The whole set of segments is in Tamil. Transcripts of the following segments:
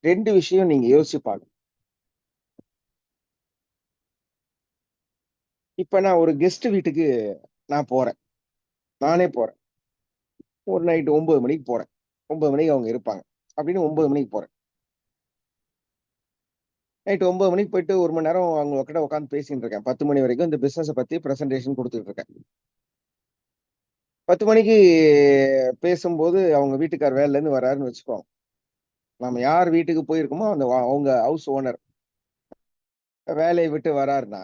2 விஷயம் நீங்க யோசிச்சு. இப்ப நான் ஒரு கெஸ்ட் வீட்டுக்கு நான் போறேன். நானே போறேன். ஒரு நைட் 9 மணிக்கு போறேன். 9 மணிக்கு அவங்க இருப்பாங்க. அப்படின்னு 9 மணிக்கு போறேன். நைட் 9 மணிக்கு போயிட்டு 1 மணி நேரம் அவங்க கிட்ட உட்கார்ந்து பேசிட்டு இருக்கேன். 10 மணி வரைக்கும் இந்த பிசினஸ பத்தி பிரசன்டேஷன் குடுத்துட்டு இருக்கேன். 10 மணிக்கு பேசும்போது அவங்க வீட்டுக்காரர் வேலையிலேருந்து வர்றாருன்னு வச்சுக்கோங்க. நம்ம யார் வீட்டுக்கு போயிருக்கோமோ அந்த அவங்க ஹவுஸ் ஓனர் வேலைய விட்டு வர்றாருன்னா,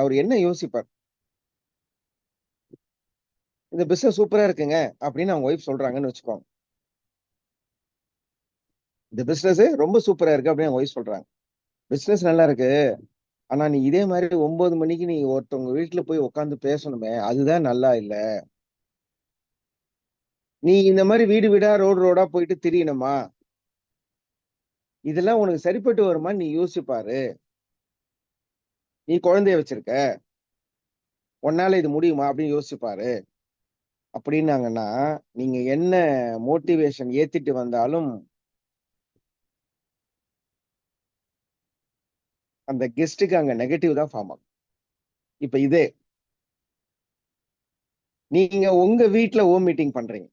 அவர் என்ன யோசிப்பார்? இந்த பிசினஸ் சூப்பரா இருக்குங்க அப்படின்னு அவங்க ஒய்ஃப் சொல்றாங்கன்னு வச்சுக்கோங்க. இந்த பிசினஸ் ரொம்ப சூப்பரா இருக்கு அப்படின்னு அவங்க ஒய்ஃப் சொல்றாங்க. பிசினஸ் நல்லா இருக்கு. ஆனா நீ இதே மாதிரி 9 மணிக்கு நீ ஒருத்தவங்க வீட்டுல போய் உட்கார்ந்து பேசணுமே, அதுதான் நல்லா இல்ல. நீ இந்த மாதிரி வீடு வீடா ரோடு ரோடா போயிட்டு திரியணுமா? இதெல்லாம் உனக்கு சரிப்பட்டு வருமான்னு நீ யோசிச்சு பாரு. நீ குழந்தைய வச்சிருக்க. உன்னால இது முடியுமா அப்படின்னு யோசிச்சு பாரு. அப்படின்னாங்கன்னா, நீங்க என்ன மோட்டிவேஷன் ஏத்திட்டு வந்தாலும், அந்த கெஸ்ட்டுக்கு அங்க நெகட்டிவ் தான் ஃபார்ம் ஆகும். இப்ப இதே நீங்க உங்க வீட்ல ஹோம் மீட்டிங் பண்றீங்க.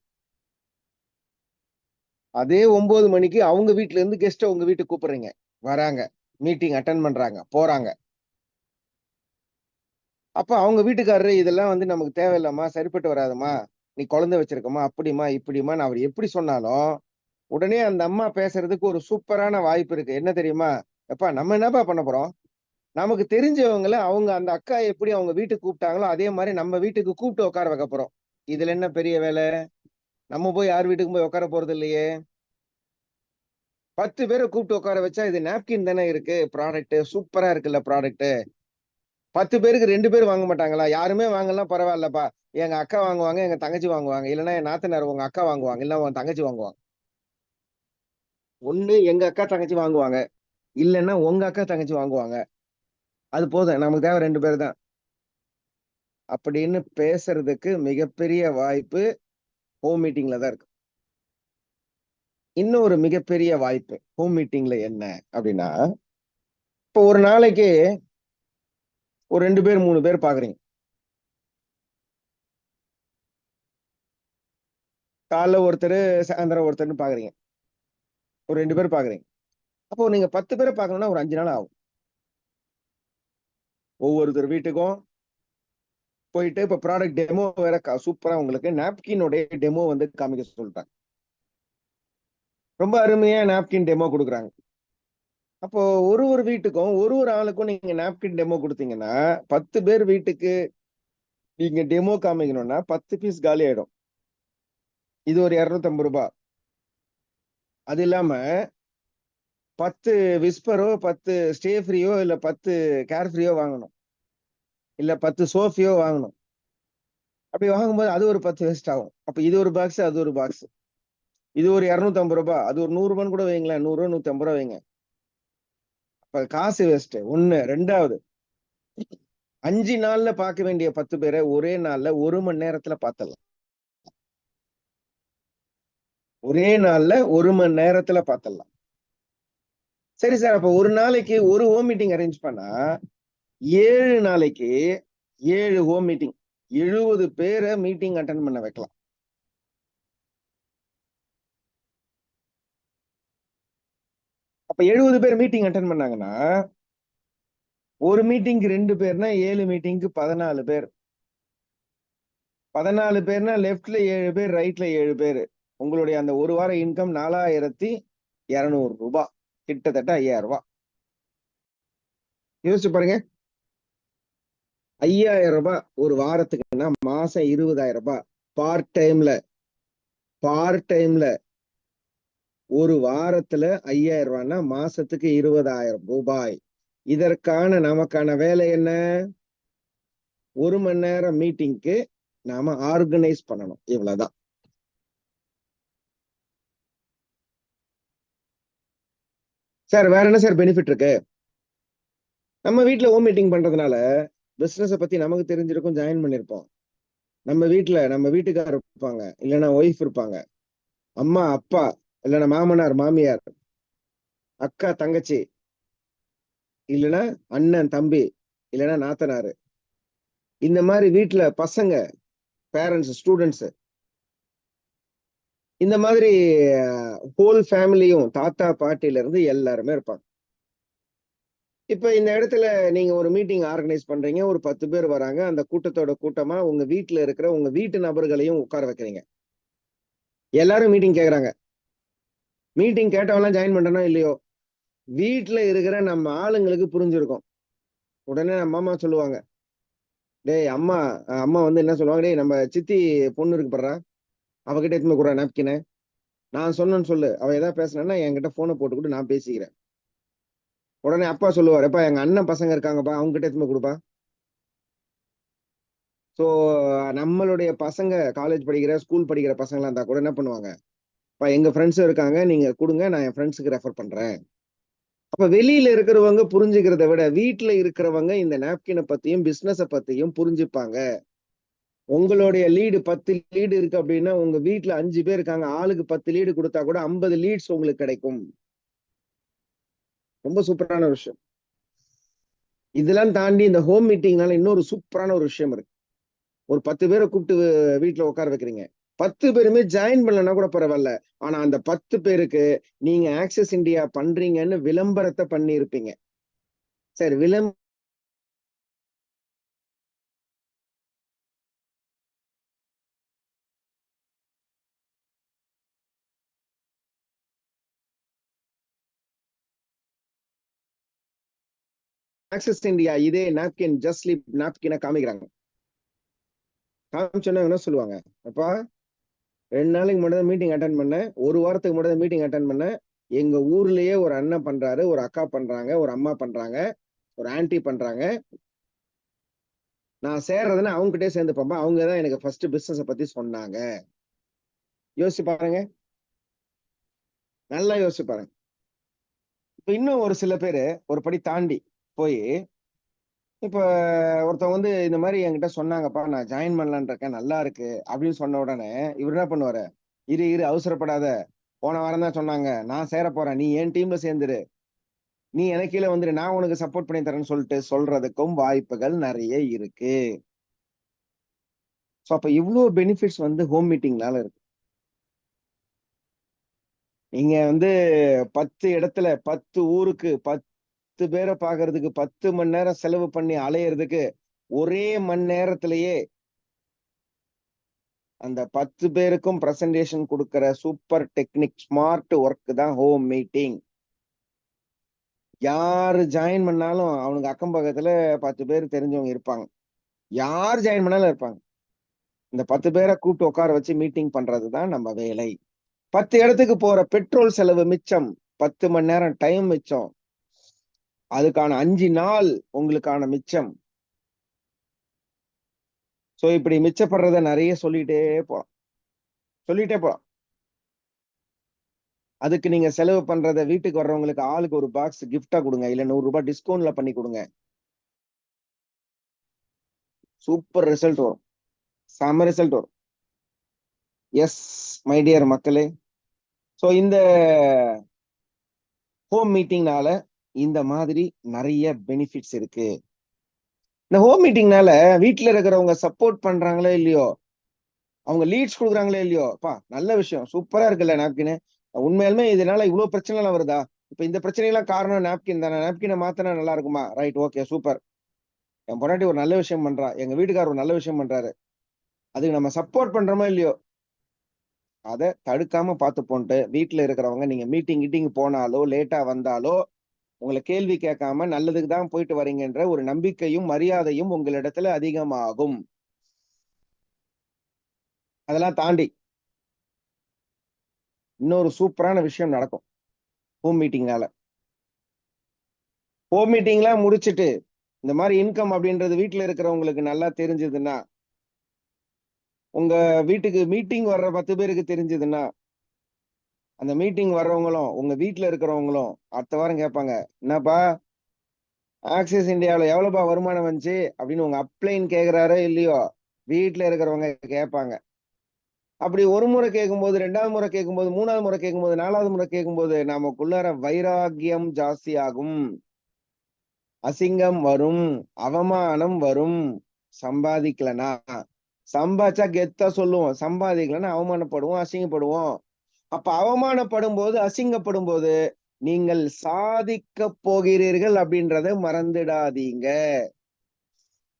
அதே 9 மணிக்கு அவங்க வீட்ல இருந்து கெஸ்ட்ட உங்க வீட்டுக்கு கூப்பிடுறீங்க. வராங்க. மீட்டிங் அட்டெண்ட் பண்றாங்க. போறாங்க. அப்ப அவங்க வீட்டுக்காரரு இதெல்லாம் வந்து நமக்கு தேவையில்லம்மா, சரிப்பட்டு வராதும்மா. நீ குழந்தை வச்சிருக்கம்மா, அப்படிம்மா, இப்படிம்மான்னு அவரு எப்படி சொன்னாலும், உடனே அந்த அம்மா பேசுறதுக்கு ஒரு சூப்பரான வாய்ப்பு இருக்கு. என்ன தெரியுமா? "எப்பா நம்ம என்னப்பா பண்ண போறோம்? நமக்கு தெரிஞ்சவங்கள அவங்க அந்த அக்கா எப்படி அவங்க வீட்டுக்கு கூப்பிட்டாங்களோ, அதே மாரி நம்ம வீட்டுக்கு கூப்பிட்டு உட்கார வைக்க போறோம். இதுல என்ன பெரிய வேல? நம்ம போய் யார் வீட்டுக்கும் போய் உட்கார போறது இல்லையே." 10 பேர கூப்பிட்டு உட்கார வச்சா, இது நாப்கின் தானே இருக்கு ப்ராடக்ட். சூப்பரா இருக்குல்ல ப்ராடக்ட். 10 பேருக்கு 2 பேர் வாங்க மாட்டாங்களா? யாருமே வாங்கலன்னா பரவாயில்லப்பா. எங்க அக்கா வாங்குவாங்க, எங்க தங்கச்சி வாங்குவாங்க. இல்லன்னா என் நாத்தனார் உங்க அக்கா வாங்குவாங்க. இல்ல உன் தங்கச்சி வாங்குவாங்க. ஒண்ணு எங்க அக்கா, தங்கச்சி வாங்குவாங்க. இல்லன்னா உங்க அக்கா, தங்கச்சி வாங்குவாங்க. அது போதும். நமக்கு தேவை 2 பேர் தான். அப்படின்னு பேசுறதுக்கு மிகப்பெரிய வாய்ப்பு ஹோம் மீட்டிங்ல தான் இருக்கு. இன்னொரு மிகப்பெரிய வாய்ப்பு ஹோம் மீட்டிங்ல என்ன அப்படின்னா, இப்போ ஒரு நாளைக்கு ஒரு 2 பேர், 3 பேர் பார்க்குறீங்க. காலைல ஒருத்தரு, சாயந்தரம் ஒருத்தர்ன்னு பார்க்குறீங்க. ஒரு 2 பேர் பார்க்குறீங்க. அப்போ நீங்க 10 பேர பார்க்கணும்னா ஒரு 5 நாள் ஆகும். ஒவ்வொருத்தர் வீட்டுக்கும் போயிட்டு இப்ப ப்ராடக்ட் டெமோ வேற சூப்பரா உங்களுக்கு நாப்கினுடைய டெமோ வந்து காமிக்க சொல்லிட்டாங்க. ரொம்ப அருமையா நாப்கின் டெமோ குடுக்குறாங்க. அப்போ ஒரு வீட்டுக்கும், ஒரு ஆளுக்கும் நீங்க நாப்கின் டெமோ குடுத்தீங்கன்னா, 10 பேர் வீட்டுக்கு நீங்க டெமோ காமிக்கணும்னா 10 பீஸ் காலி ஆயிடும். இது ஒரு ரூ. 250. அது இல்லாம 10 விஸ்பரோ, 10 ஸ்டே ஃப்ரீயோ, இல்ல 10 கேர் ஃப்ரீயோ வாங்கணும். இல்ல 10 சோஃபியோ வாங்கணும். அப்படி வாங்கும்போது அது ஒரு 10 வேஸ்ட் ஆகும். அப்ப இது ஒரு பாக்ஸ், அது ஒரு பாக்ஸ். இது ஒரு ரூ. 250. அது ஒரு ரூ. 100 கூட வைங்களேன். ரூ. 100 150 வைங்க. அப்ப காசு வேஸ்ட். 1 2வது 5 நாள்ல பார்க்க வேண்டிய 10 பேர ஒரே நாள்ல 1 மணி நேரத்துல பார்த்தரலாம். ஒரே நாள்ல 1 மணி நேரத்துல பார்த்தரலாம். சரி சார். அப்ப ஒரு நாளைக்கு ஒரு ஹோம் மீட்டிங் அரேஞ்ச் பண்ணா 7 நாளைக்கு 7 ஹோம் மீட்டிங். 70 பேர மீட்டிங் அட்டெண்ட் பண்ண வைக்கலாம். அப்ப 70 பேர் மீட்டிங் அட்டெண்ட் பண்ணாங்கன்னா, ஒரு மீட்டிங்க்கு 2 பேர்னா 7 மீட்டிங்க்கு 14 பேர். 14 பேர்னா லெஃப்ட்ல 7 பேர், ரைட்ல 7 பேரு. உங்களுடைய அந்த ஒரு வார இன்கம் ரூ. 4,200. கிட்டத்தட்ட ரூ. 5,000. யோசிச்சு பாருங்க. ரூ. 5,000 ஒரு வாரத்துக்குன்னா மாசம் ரூ. 20,000. பார்ட் டைம்ல பார்ட் டைம்ல ஒரு வாரத்துல ரூ. 5,000 மாசத்துக்கு ரூ. 20,000. இதற்கான நமக்கான வேலை என்ன? 1 மணி நேரம் மீட்டிங்க்கு நாம ஆர்கனைஸ் பண்ணணும். இவ்வளவுதான். சார் வேற என்ன சார் பெனிஃபிட் இருக்கு? நம்ம வீட்ல ஹோம் மீட்டிங் பண்றதுனால பிசினஸ பத்தி நமக்கு தெரிஞ்சிருக்கும், ஜாயின் பண்ணிருப்போம். நம்ம வீட்ல நம்ம வீட்டுக்காரர் இருப்பாங்க, இல்லைன்னா ஒய்ஃப் இருப்பாங்க, அம்மா அப்பா இல்லைன்னா மாமனார் மாமியார், அக்கா தங்கச்சி, இல்லைன்னா அண்ணன் தம்பி, இல்லைன்னா நாத்தனாரு, இந்த மாதிரி வீட்டுல பசங்க, பேரண்ட்ஸ், ஸ்டூடெண்ட்ஸ், இந்த மாதிரி ஹோல் ஃபேமிலியும் தாத்தா பாட்டில இருந்து எல்லாருமே இருப்பாங்க. இப்ப இந்த இடத்துல நீங்க ஒரு மீட்டிங் ஆர்கனைஸ் பண்றீங்க, ஒரு 10 பேர் வராங்க. அந்த கூட்டத்தோட கூட்டமா உங்க வீட்டுல இருக்கிற உங்க வீட்டு நபர்களையும் உட்கார வைக்கிறீங்க. எல்லாரும் மீட்டிங் கேக்குறாங்க. மீட்டிங் கேட்டவெல்லாம் ஜாயின் பண்றனோ இல்லையோ, வீட்டுல இருக்கிற நம்ம ஆளுங்களுக்கு புரிஞ்சிருக்கும். உடனே நம்ம அம்மா சொல்லுவாங்க, டேய் அம்மா, அம்மா வந்து என்ன சொல்லுவாங்க, டேய் நம்ம சித்தி பொண்ணு இருக்கு படுறா, அவகிட்ட எடுத்துன்னு கூட நாப்கின, நான் சொன்னேன்னு சொல்லு, அவ ஏதாவது பேசினா என்கிட்ட போனை போட்டுக்கிட்டு நான் பேசிக்கிறேன். உடனே அப்பா சொல்லுவாரு, எப்பா எங்க அண்ணன் பசங்க இருக்காங்கப்பா, அவங்க கிட்ட எடுத்துன்னு கொடுப்பா. சோ நம்மளுடைய பசங்க காலேஜ் படிக்கிற, ஸ்கூல் படிக்கிற பசங்களா இருந்தா கூட என்ன பண்ணுவாங்க, எங்க ஃப்ரெண்ட்ஸும் இருக்காங்க, நீங்க கொடுங்க, நான் என் ஃப்ரெண்ட்ஸுக்கு ரெஃபர் பண்றேன். அப்ப வெளியில இருக்கிறவங்க புரிஞ்சுக்கிறத விட வீட்டுல இருக்கிறவங்க இந்த நாப்கினை பத்தியும் பிசினஸ பத்தியும் புரிஞ்சுப்பாங்க. உங்களுடைய லீடு 10 லீடு இருக்கு அப்படின்னா உங்க வீட்டுல 5 பேர் இருக்காங்க, ஆளுக்கு 10 லீடு கொடுத்தா கூட 50 லீட்ஸ் உங்களுக்கு கிடைக்கும். ரொம்ப சூப்பரான விஷயம். இதெல்லாம் தாண்டி இந்த ஹோம் மீட்டிங்னால இன்னொரு சூப்பரான ஒரு விஷயம் இருக்கு. ஒரு 10 பேரை கூப்பிட்டு வீட்டுல உட்கார வைக்கிறீங்க. 10 பேருமே ஜாயின் பண்ணலன்னா கூட பரவாயில்ல. ஆனா அந்த 10 பேருக்கு நீங்க ஆக்சஸ் இந்தியா பண்றீங்கன்னு விளம்பரத்தை பண்ணியிருப்பீங்க. சரி, ஆக்சஸ் இந்தியா இதே நாப்கின், ஜஸ்ட் ஸ்லீப் நாப்கினை காமிக்கிறாங்க. காமிச்சோன்னா என்ன சொல்லுவாங்க, அப்பா 2 நாளைக்கு முன்னாடி மீட்டிங் அட்டன் பண்ணேன், ஒரு வாரத்துக்கு முன்னாடி மீட்டிங் அட்டன் பண்ணேன். எங்க ஊர்லயே ஒரு அண்ணன் பண்றாரு, ஒரு அக்கா பண்றாங்க, ஒரு அம்மா பண்றாங்க, ஒரு ஆன்டி பண்றாங்க. நான் சேர்றதுன்னா அவங்க கிட்டே சேர்ந்து பார்ப்பேன். அவங்க தான் எனக்கு ஃபர்ஸ்ட் பிசினஸ் பத்தி சொன்னாங்க. யோசிச்சு பாருங்க, நல்லா யோசிச்சு பாருங்க. இப்ப இன்னும் ஒரு சில பேரு ஒரு படி தாண்டி போய், இப்ப ஒருத்தவங்க வந்து இந்த மாதிரி என்கிட்ட சொன்னாங்கப்பா, நான் ஜாயின் பண்ணலான் இருக்கேன், நல்லா இருக்கு அப்படின்னு சொன்ன உடனே இவர் என்ன பண்ணுவாரு, இரு இரு அவசரப்படாத, போன வாரம் தான் சொன்னாங்க, நான் சேர போறேன், நீ என் டீம்ல சேர்ந்துரு, நீ எனக்கு கீழே வந்துரு, நான் உனக்கு சப்போர்ட் பண்ணி தரேன்னு சொல்லிட்டு சொல்றதுக்கும் வாய்ப்புகள் நிறைய இருக்கு. சோ அப்ப இவ்வளவு பெனிஃபிட்ஸ் வந்து ஹோம் மீட்டிங்னால இருக்கு. நீங்க வந்து 10 இடத்துல 10 ஊருக்கு 10 பேரை பாக்குறதுக்கு 10 மணி நேரம் செலவு பண்ணி அலையிறதுக்கு ஒரே மணி நேரத்திலேயே அந்த 10 பேருக்கும் பிரசன்டேஷன் கொடுக்கிற சூப்பர் டெக்னிக், ஸ்மார்ட் ஒர்க் தான் ஹோம் மீட்டிங். யாரு ஜாயின் பண்ணாலும் அவனுக்கு அக்கம் பக்கத்துல 10 பேர் தெரிஞ்சவங்க இருப்பாங்க. யார் ஜாயின் பண்ணாலும் இருப்பாங்க. இந்த 10 பேரை கூப்பிட்டு உட்கார வச்சு மீட்டிங் பண்றதுதான் நம்ம வேலை. 10 இடத்துக்கு போற பெட்ரோல் செலவு மிச்சம், 10 மணி நேரம் டைம் மிச்சம், அதுக்கான 5 நாள் உங்களுக்கான மிச்சம். சோ இப்படி மிச்சப்படுறத நிறைய சொல்லிட்டே போலாம். அதுக்கு நீங்க செலவு பண்றத வீட்டுக்கு வர்றவங்களுக்கு ஆளுக்கு ஒரு பாக்ஸ் கிஃப்டா கொடுங்க, இல்ல 100 ரூபாய் டிஸ்கவுண்ட்ல பண்ணி கொடுங்க. சூப்பர் ரிசல்ட் வரும், செம ரிசல்ட் வரும். எஸ் மை டியர் மக்களே, சோ இந்த ஹோம் மீட்டிங்னால இந்த மாதிரி நிறைய பெனிஃபிட்ஸ் இருக்கு. இந்த ஹோம் மீட்டிங்னால வீட்டுல இருக்கிறவங்க சப்போர்ட் பண்றாங்களோ இல்லையோ, அவங்க லீட்ஸ் கொடுக்குறாங்களோ இல்லையோ, நல்ல விஷயம், சூப்பரா இருக்குல்ல நாப்கின். உண்மையாலுமே இதனால இவ்வளவு பிரச்சனை எல்லாம் வருதா, இப்ப இந்த பிரச்சனை எல்லாம் காரணம் நாப்கின் தானே, நாப்கினை மாத்தினா நல்லா இருக்குமா, ரைட், ஓகே, சூப்பர். என் பொண்டாட்டி ஒரு நல்ல விஷயம் பண்றா, எங்க வீட்டுக்காரர் ஒரு நல்ல விஷயம் பண்றாரு, அதுக்கு நம்ம சப்போர்ட் பண்றோமோ இல்லையோ, அதை தடுக்காம பார்த்து போன்ட்டு வீட்டுல இருக்கிறவங்க நீங்க மீட்டிங் கிட்டிங் போனாலோ லேட்டா வந்தாலோ உங்களை கேள்வி கேட்காம நல்லதுக்கு தான் போயிட்டு வரீங்கன்ற ஒரு நம்பிக்கையும் மரியாதையும் உங்களிடத்துல அதிகமாகும். அதெல்லாம் தாண்டி இன்னொரு சூப்பரான விஷயம் நடக்கும் ஹோம் மீட்டிங்னால. ஹோம் மீட்டிங்லாம் முடிச்சிட்டு இந்த மாதிரி இன்கம் அப்படின்றது வீட்டுல இருக்கிறவங்களுக்கு நல்லா தெரிஞ்சதுன்னா, உங்க வீட்டுக்கு மீட்டிங் வர்ற 10 பேருக்கு தெரிஞ்சதுன்னா, அந்த மீட்டிங் வர்றவங்களும் உங்க வீட்டுல இருக்கிறவங்களும் அடுத்த வாரம் கேட்பாங்க, என்னப்பா ஆக்சிஸ் இந்தியாவில எவ்வளவுப்பா வருமானம் வந்துச்சு அப்படின்னு உங்க அப்ளைன் கேக்குறாரோ இல்லையோ, வீட்டுல இருக்கிறவங்க கேட்பாங்க. அப்படி ஒரு முறை கேட்கும்போது, 2வது முறை கேட்கும்போது, 3வது முறை கேட்கும்போது, 4வது முறை கேட்கும்போது நமக்குள்ளார வைராகியம் ஜாஸ்தி ஆகும். அசிங்கம் வரும், அவமானம் வரும். சம்பாதிக்கலனா, சம்பாதிச்சா கெத்தா சொல்லுவோம், சம்பாதிக்கலன்னா அவமானப்படுவோம், அசிங்கப்படுவோம். அப்ப அவமானப்படும் போது, அசிங்கப்படும் போது நீங்கள் சாதிக்க போகிறீர்கள் அப்படின்றத மறந்துடாதீங்க.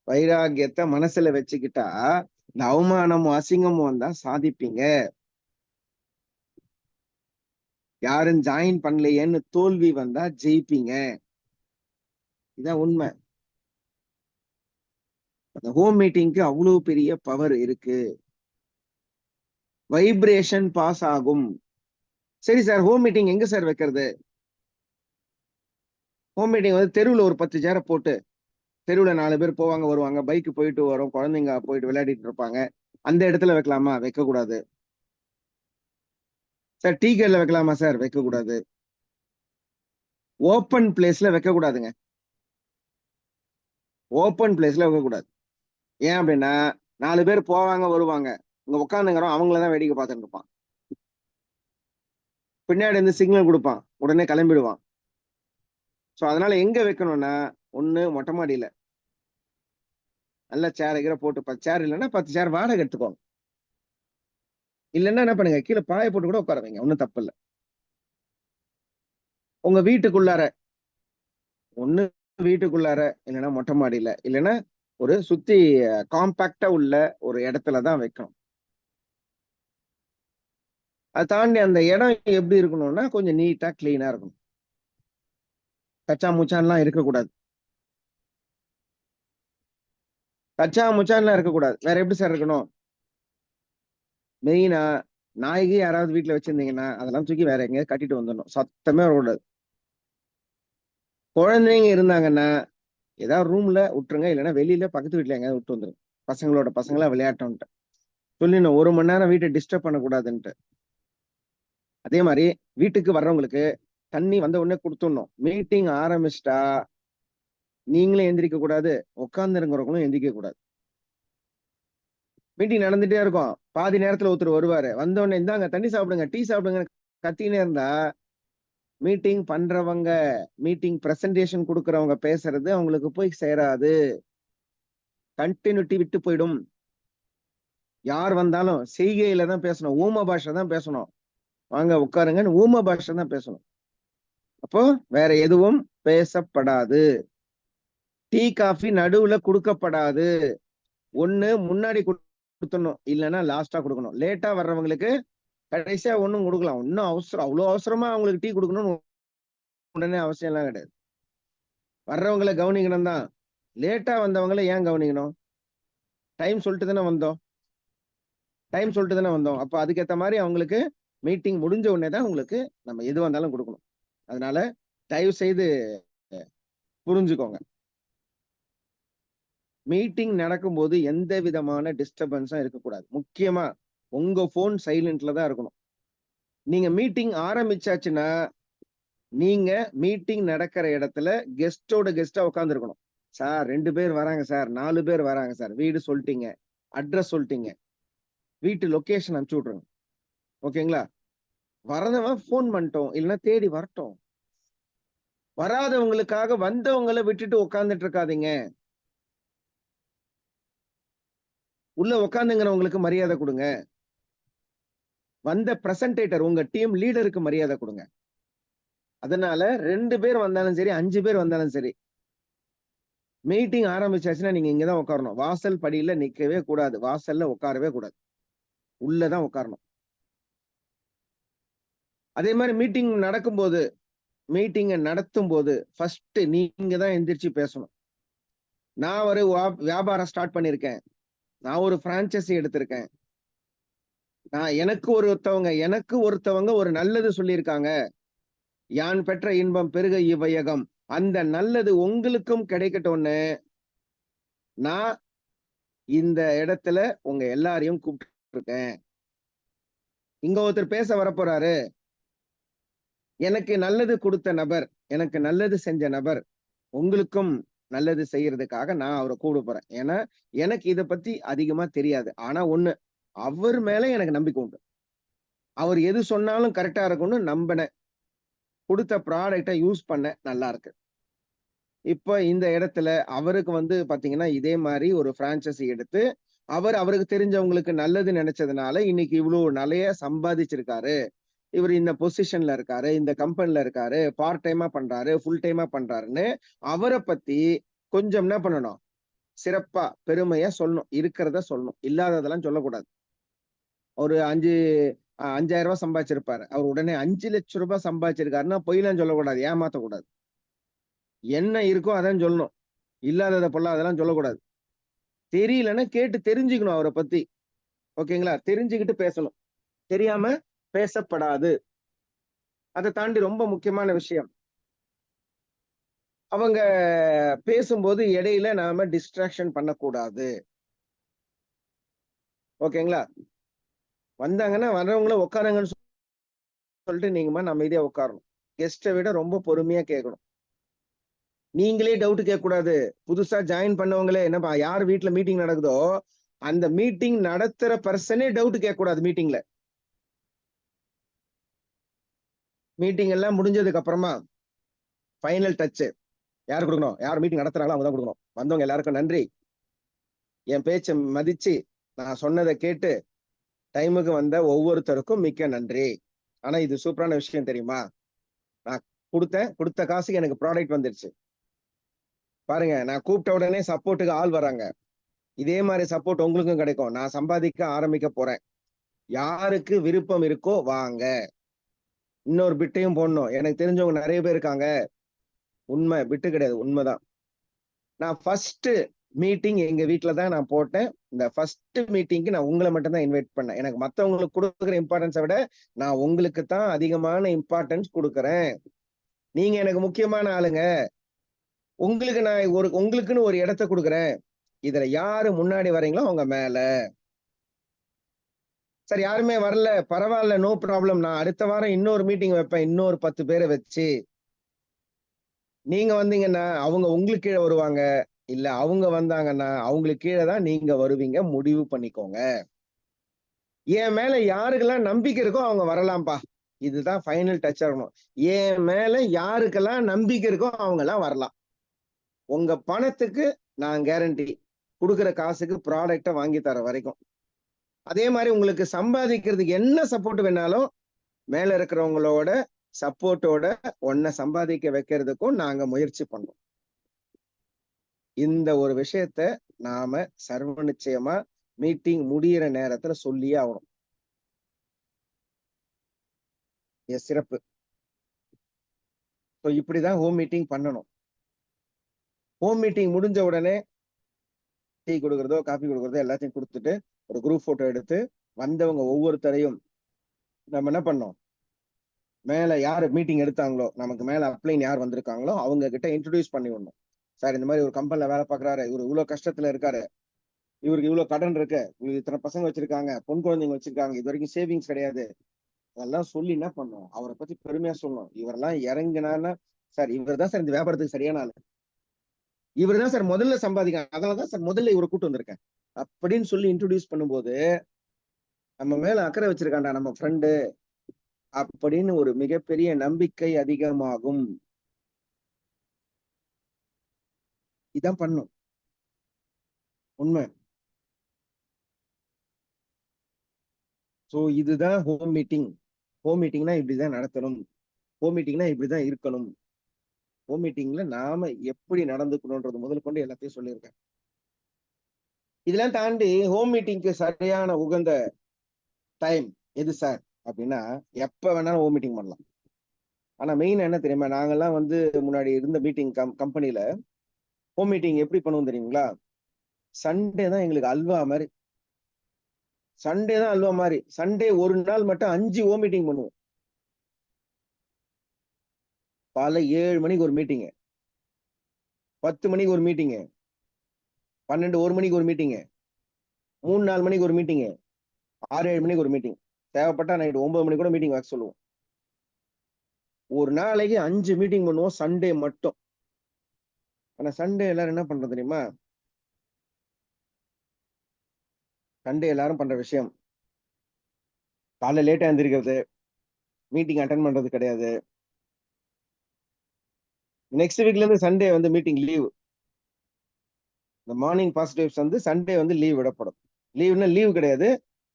வைராகியத்தை மனசுல வச்சுக்கிட்டா இந்த அவமானமும் அசிங்கமும் வந்தா சாதிப்பீங்க. யாரும் ஜாயின் பண்ணலையேன்னு தோல்வி வந்தா ஜெயிப்பீங்க. இதான் உண்மை. அந்த ஹோம் மீட்டிங்க்கு அவ்வளவு பெரிய பவர் இருக்கு. வைப்ரேஷன் பாஸ் ஆகும். சரி சார், ஹோம் மீட்டிங் எங்க சார் வைக்கிறது? ஹோம் மீட்டிங் வந்து தெருவுல ஒரு 10 சேரை போட்டு, தெருவுல 4 பேர் போவாங்க வருவாங்க, பைக் போயிட்டு வரும், குழந்தைங்க போயிட்டு விளையாடிட்டு இருப்பாங்க, அந்த இடத்துல வைக்கலாமா? வைக்க கூடாது. சார் டீ கடைல வைக்கலாமா சார்? வைக்க கூடாது. ஓப்பன் பிளேஸ்ல வைக்க கூடாதுங்க. ஓப்பன் பிளேஸ்ல வைக்க கூடாது. ஏன் அப்படின்னா 4 பேர் போவாங்க வருவாங்க, இங்க உட்காந்துங்கிறோம், அவங்களதான் வேடிக்கை பார்த்துட்டு இருப்பான். பின்னாடி இருந்து சிக்னல் கொடுப்பான், உடனே கிளம்பிடுவான். சோ அதனால எங்க வைக்கணும்னா, ஒண்ணு மொட்டை மாடியில நல்ல சேர் கீரை போட்டு, 10 சேர் இல்லைன்னா 10 சேர் வாடகை எடுத்துக்கோங்க. இல்லைன்னா என்ன பண்ணுங்க, கீழே பாய போட்டு கூட உட்கார வைங்க, ஒண்ணும் தப்பு இல்லை. உங்க வீட்டுக்குள்ளார, ஒண்ணு வீட்டுக்குள்ளார, இல்லைன்னா மொட்டை மாடியில, இல்லைன்னா ஒரு சுத்தி காம்பாக்டா உள்ள ஒரு இடத்துலதான் வைக்கணும். அதை தாண்டி அந்த இடம் எப்படி இருக்கணும்னா கொஞ்சம் நீட்டா கிளீனா இருக்கணும். கச்சா முச்சான்லாம் இருக்கக்கூடாது. கச்சா முச்சான்லாம் இருக்கக்கூடாது. வேற எப்படி சார் இருக்கணும்? மெயினா நாய்க்கு யாராவது வீட்டுல வச்சிருந்தீங்கன்னா அதெல்லாம் தூக்கி வேற எங்கேயாவது கட்டிட்டு வந்துடணும். சத்தமே வரக்கூடாது. குழந்தைங்க இருந்தாங்கன்னா ஏதாவது ரூம்ல விட்டுருங்க, இல்லைன்னா வெளியில பக்கத்து வீட்டுல எங்கேயாவது விட்டு வந்துருங்க. பசங்களோட பசங்களா விளையாட்டோன்ட்டு சொல்லிடணும், 1 மணி நேரம் வீட்டை டிஸ்டர்ப் பண்ணக்கூடாதுன்ட்டு. அதே மாதிரி வீட்டுக்கு வர்றவங்களுக்கு தண்ணி வந்த உடனே கொடுத்துடணும். மீட்டிங் ஆரம்பிச்சிட்டா நீங்களும் எந்திரிக்க கூடாது, உட்கார்ந்து இருக்கிறவங்களும் எந்திரிக்க கூடாது. மீட்டிங் நடந்துட்டே இருக்கும், பாதி நேரத்துல ஒருத்தர் வருவாரு, வந்த உடனே இந்தாங்க தண்ணி சாப்பிடுங்க, டீ சாப்பிடுங்க கத்தினே இருந்தா மீட்டிங் பண்றவங்க, மீட்டிங் பிரசன்டேஷன் கொடுக்கறவங்க பேசுறது அவங்களுக்கு போய் சேராது. கண்டினியூட்டி விட்டு போயிடும். யார் வந்தாலும் செய்கையில தான் பேசணும், ஊம பாஷை தான் பேசணும். வாங்க உட்காருங்கன்னு ஊம பாஷை தான் பேசணும். அப்போ வேற எதுவும் பேசப்படாது. டீ காஃபி நடுவுல கொடுக்கப்படாது. ஒண்ணு முன்னாடி கொடுத்துடணும், இல்லைன்னா லாஸ்டா கொடுக்கணும். லேட்டா வர்றவங்களுக்கு கடைசியா ஒண்ணும் கொடுக்கலாம். இன்னும் அவசரம், அவ்வளவு அவசரமா அவங்களுக்கு டீ கொடுக்கணும்னு உடனே அவசியம் எல்லாம் கிடையாது. வர்றவங்களை கவனிக்கணும் தான். லேட்டா வந்தவங்களை ஏன் கவனிக்கணும்? டைம் சொல்லிட்டு தானே வந்தோம். அப்ப அதுக்கேற்ற மாதிரி அவங்களுக்கு மீட்டிங் முடிஞ்ச உடனே தான் உங்களுக்கு நம்ம எது வந்தாலும் கொடுக்கணும். அதனால தயவு செய்து புரிஞ்சுக்கோங்க. மீட்டிங் நடக்கும்போது எந்த விதமான டிஸ்டர்பன்ஸும் இருக்கக்கூடாது. முக்கியமா உங்க போன் சைலண்ட்ல தான் இருக்கணும். நீங்க மீட்டிங் ஆரம்பிச்சாச்சுன்னா நீங்க மீட்டிங் நடக்கிற இடத்துல கெஸ்டோட கெஸ்டா உட்கார்ந்து இருக்கணும். சார் 2 பேர் வராங்க சார், 4 பேர் வராங்க சார், வீடு சொல்லிட்டீங்க, அட்ரஸ் சொல்லிட்டீங்க, வீட்டு லொகேஷன் அனுப்பிச்சு விட்ருங்க. ஓகேங்களா? வரதவன் போன் பண்ணிட்டோம், இல்லைன்னா தேடி வரட்டும். வராதவங்களுக்காக வந்தவங்களை விட்டுட்டு உட்கார்ந்துட்டு இருக்காதீங்க. உள்ள உட்காந்துங்கிறவங்களுக்கு மரியாதை கொடுங்க. வந்த பிரசன்டேட்டர், உங்க டீம் லீடருக்கு மரியாதை கொடுங்க. அதனால 2 பேர் வந்தாலும் சரி, 5 பேர் வந்தாலும் சரி, மீட்டிங் ஆரம்பிச்சாச்சுன்னா நீங்க இங்கதான் உட்காரணும். வாசல் படியில நிக்கவே கூடாது, வாசல்ல உட்காரவே கூடாது, உள்ளதான் உட்காரணும். அதே மாதிரி மீட்டிங் நடக்கும்போது, மீட்டிங்கை நடத்தும் போது ஃபர்ஸ்ட் நீங்க தான் எந்திரிச்சு பேசணும். நான் ஒரு வியாபாரம் ஸ்டார்ட் பண்ணிருக்கேன், நான் ஒரு பிரான்சைசி எடுத்திருக்கேன், எனக்கு ஒருத்தவங்க ஒரு நல்லது சொல்லியிருக்காங்க, யான் பெற்ற இன்பம் பெருக இவ்வையகம், அந்த நல்லது உங்களுக்கும் கிடைக்கட்டும்னு நான் இந்த இடத்துல உங்க எல்லாரையும் கூப்பிட்டு இருக்கேன். இங்க ஒருத்தர் பேச வரப்போறாரு, எனக்கு நல்லது கொடுத்த நபர், எனக்கு நல்லது செஞ்ச நபர் உங்களுக்கும் நல்லது செய்யறதுக்காக நான் அவரை கூப்பிட போறேன். ஏன்னா எனக்கு இதை பத்தி அதிகமா தெரியாது. ஆனா ஒண்ணு, அவர் மேல எனக்கு நம்பிக்கை உண்டு. அவர் எது சொன்னாலும் கரெக்டா இருக்கும்னு நம்பினேன். கொடுத்த ப்ராடக்டை யூஸ் பண்ண நல்லா இருக்கு. இப்ப இந்த இடத்துல அவருக்கு வந்து பாத்தீங்கன்னா இதே மாதிரி ஒரு பிரான்சைசி எடுத்து அவருக்கு தெரிஞ்சவங்களுக்கு நல்லது நினைச்சதுனால இன்னைக்கு இவ்வளவு நிறைய சம்பாதிச்சிருக்காரு. இவர் இந்த பொசிஷன்ல இருக்காரு, இந்த கம்பெனில இருக்காரு, பார்ட் டைமா பண்றாரு, ஃபுல் டைமா பண்றாருன்னு அவரை பத்தி கொஞ்சம் என்ன பண்ணணும், சிறப்பா பெருமையா சொல்லணும். இருக்கிறத சொல்லணும், இல்லாததெல்லாம் சொல்லக்கூடாது. ஒரு 5000 ரூபாய் சம்பாதிச்சிருப்பாரு, அவர் உடனே 5 லட்சம் ரூபாய் சம்பாதிச்சிருக்காருன்னா பொய்லாம் சொல்லக்கூடாது, ஏமாத்தக்கூடாது. என்ன இருக்கோ அதான் சொல்லணும், இல்லாததை பொல்லாதெல்லாம் சொல்லக்கூடாது. தெரியலன்னா கேட்டு தெரிஞ்சுக்கணும் அவரை பத்தி. ஓகேங்களா? தெரிஞ்சுக்கிட்டு பேசணும், தெரியாம பேசப்படாது. அதை தாண்டி ரொம்ப முக்கியமான விஷயம், அவங்க பேசும்போது இடையில நாம டிஸ்ட்ராக்ஷன் பண்ணக்கூடாது. ஓகேங்களா? வந்தாங்கன்னா வர்றவங்கள உட்காருங்கன்னு சொல்லிட்டு நீங்க அமைதியா உட்காரணும். கெஸ்ட்டை விட ரொம்ப பொறுமையா கேட்கணும். நீங்களே டவுட் கேட்க கூடாது. புதுசா ஜாயின் பண்ணவங்களே என்னப்பா யார் வீட்டுல மீட்டிங் நடக்குதோ அந்த மீட்டிங் நடத்துற பர்சனே டவுட் கேட்க கூடாது மீட்டிங்ல. மீட்டிங் எல்லாம் முடிஞ்சதுக்கு அப்புறமா ஃபைனல் டச் யார் கொடுக்கணும், யார் மீட்டிங் நடத்துறாங்களோ அவங்க தான் கொடுக்கணும். வந்தவங்க எல்லாருக்கும் நன்றி, என் பேச்சை மதிச்சு நான் சொன்னதை கேட்டு டைமுக்கு வந்த ஒவ்வொருத்தருக்கும் மிக்க நன்றி. ஆனா இது சூப்பரான விஷயம் தெரியுமா, நான் கொடுத்த காசுக்கு எனக்கு ப்ராடக்ட் வந்துருச்சு. பாருங்க, நான் கூப்பிட்ட உடனே சப்போர்ட்டுக்கு ஆள் வராங்க. இதே மாதிரி சப்போர்ட் உங்களுக்கும் கிடைக்கும். நான் சம்பாதிக்க ஆரம்பிக்க போறேன். யாருக்கு விருப்பம் இருக்கோ வாங்க. இன்னொரு பிட்டையும் போடணும், எனக்கு தெரிஞ்சவங்க நிறைய பேர் இருக்காங்க. உண்மை, பிட்டு கிடையாது, உண்மைதான். நான் ஃபர்ஸ்ட் மீட்டிங் எங்க வீட்டுல தான் நான் போட்டேன். இந்த ஃபர்ஸ்ட் மீட்டிங்க்கு நான் உங்களை மட்டும் தான் இன்வைட் பண்ணேன். எனக்கு மத்தவங்களுக்கு கொடுக்குற இம்பார்ட்டன்ஸை விட நான் உங்களுக்கு தான் அதிகமான இம்பார்ட்டன்ஸ் கொடுக்குறேன். நீங்க எனக்கு முக்கியமான ஆளுங்க. உங்களுக்கு நான் உங்களுக்குன்னு ஒரு இடத்த கொடுக்குறேன். இதுல யாரு முன்னாடி வரீங்களோ அவங்க மேல. சரி, யாருமே வரல, பரவாயில்ல, நோ ப்ராப்ளம். நான் அடுத்த வாரம் இன்னொரு மீட்டிங் வைப்பேன், இன்னொரு 10 பேரை வச்சு. நீங்க வந்தீங்கன்னா அவங்க உங்களுக்கு கீழே வருவாங்க, இல்ல அவங்க வந்தாங்கன்னா அவங்களுக்கு கீழே தான் நீங்க வருவீங்க. முடிவு பண்ணிக்கோங்க. என் மேல யாருக்கெல்லாம் நம்பிக்கை இருக்கோ அவங்க வரலாம்பா. இதுதான் ஃபைனல் டச் ஆகணும். என் மேல யாருக்கெல்லாம் நம்பிக்கை இருக்கோ அவங்க எல்லாம் வரலாம். உங்க பணத்துக்கு நான் கேரண்டி, கொடுக்குற காசுக்கு ப்ராடக்டை வாங்கி தர வரைக்கும். அதே மாதிரி உங்களுக்கு சம்பாதிக்கிறதுக்கு என்ன சப்போர்ட் வேணாலும் மேல இருக்கிறவங்களோட சப்போர்ட்டோட ஒன்ன சம்பாதிக்க வைக்கிறதுக்கும் நாங்க முயற்சி பண்றோம். இந்த ஒரு விஷயத்த நாம சர்வ நிச்சயமா மீட்டிங் முடியிற நேரத்துல சொல்லியே ஆகணும். சிறப்பு. இப்படிதான் ஹோம் மீட்டிங் பண்ணணும். ஹோம் மீட்டிங் முடிஞ்ச உடனே டீ கொடுக்கறதோ காஃபி கொடுக்கறதோ எல்லாத்தையும் கொடுத்துட்டு ஒரு குரூப் போட்டோ எடுத்து வந்தவங்க ஒவ்வொருத்தரையும் நம்ம என்ன பண்ணோம், மேல யாரு மீட்டிங் எடுத்தாங்களோ, நமக்கு மேல அப்ளைன் யார் வந்திருக்காங்களோ அவங்க கிட்ட இன்ட்ரோடியூஸ் பண்ணி விடணும். சார், இந்த மாதிரி ஒரு கம்பெனில வேலை பார்க்கறாரு, இவர் இவ்வளவு கஷ்டத்துல இருக்காரு, இவருக்கு இவ்வளவு கடன் இருக்கு, இவருக்கு இத்தனை பசங்க வச்சிருக்காங்க, பொன் குழந்தைங்க வச்சிருக்காங்க, இது வரைக்கும் சேவிங்ஸ் கிடையாது. அதெல்லாம் சொல்லி என்ன பண்ணும், அவரை பத்தி பெருமையா சொல்லணும். இவரெல்லாம் இறங்கினான்னா, சார் இவர் தான் சார் இந்த வியாபாரத்துக்கு சரியான ஆளு, இவர் தான் சார் முதல்ல சம்பாதிக்க, அதனாலதான் சார் முதல்ல இவரை கூட்டு வந்திருக்கேன் அப்படின்னு சொல்லி இன்ட்ரோடியூஸ் பண்ணும்போது நம்ம மேல அக்கறை வச்சிருக்காண்டா நம்ம ஃப்ரெண்டு அப்படின்னு ஒரு மிகப்பெரிய நம்பிக்கை அதிகமாகும். இதான் பண்ணும் உண்மை. சோ இதுதான் ஹோம் மீட்டிங். ஹோம் மீட்டிங்னா இப்படிதான் நடத்தணும், ஹோம் மீட்டிங்னா இப்படிதான் இருக்கணும். ஹோம் மீட்டிங்ல நாம எப்படி நடந்துக்கணும்ன்றது முதல் கொண்டு எல்லாத்தையும் சொல்லியிருக்கேன். இதெல்லாம் தாண்டி ஹோம் மீட்டிங்க்கு சரியான உகந்த டைம் எது சார் அப்படின்னா, எப்ப வேணாலும் ஹோம் மீட்டிங் பண்ணலாம். ஆனா மெயின் என்ன தெரியுமா, நாங்கெல்லாம் வந்து முன்னாடி இருந்த மீட்டிங் கம்பெனில ஹோம் மீட்டிங் எப்படி பண்ணுவோம் தெரியுங்களா, சண்டே தான் எங்களுக்கு அல்வா மாதிரி. சண்டே தான் அல்வா மாதிரி. சண்டே ஒரு நாள் மட்டும் 5 ஹோம் மீட்டிங் பண்ணுவோம். காலை 7 மணிக்கு ஒரு மீட்டிங், 10 மணிக்கு ஒரு மீட்டிங், 12 1 மணிக்கு ஒரு மீட்டிங், 3 4 மணிக்கு ஒரு மீட்டிங், 6 7 மணிக்கு ஒரு மீட்டிங், தேவைப்பட்டா நைட் 9 மணிக்கு கூட மீட்டிங் வைக்க சொல்லுவோம். ஒரு நாளைக்கு 5 மீட்டிங் பண்ணுவோம் சண்டே மட்டும். ஆனா சண்டே எல்லாரும் என்ன பண்றது தெரியுமா, சண்டே எல்லாரும் பண்ற விஷயம், காலைல லேட்டா எழுந்திருக்கிறது, மீட்டிங் அட்டன் பண்றது கிடையாது. நெக்ஸ்ட் வீக்ல இருந்து சண்டே வந்து மீட்டிங் லீவ். இந்த மார்னிங் பாசிட்டிவ்ஸ் வந்து சண்டே வந்து லீவ் விடப்படும். லீவ்னா லீவ் கிடையாது.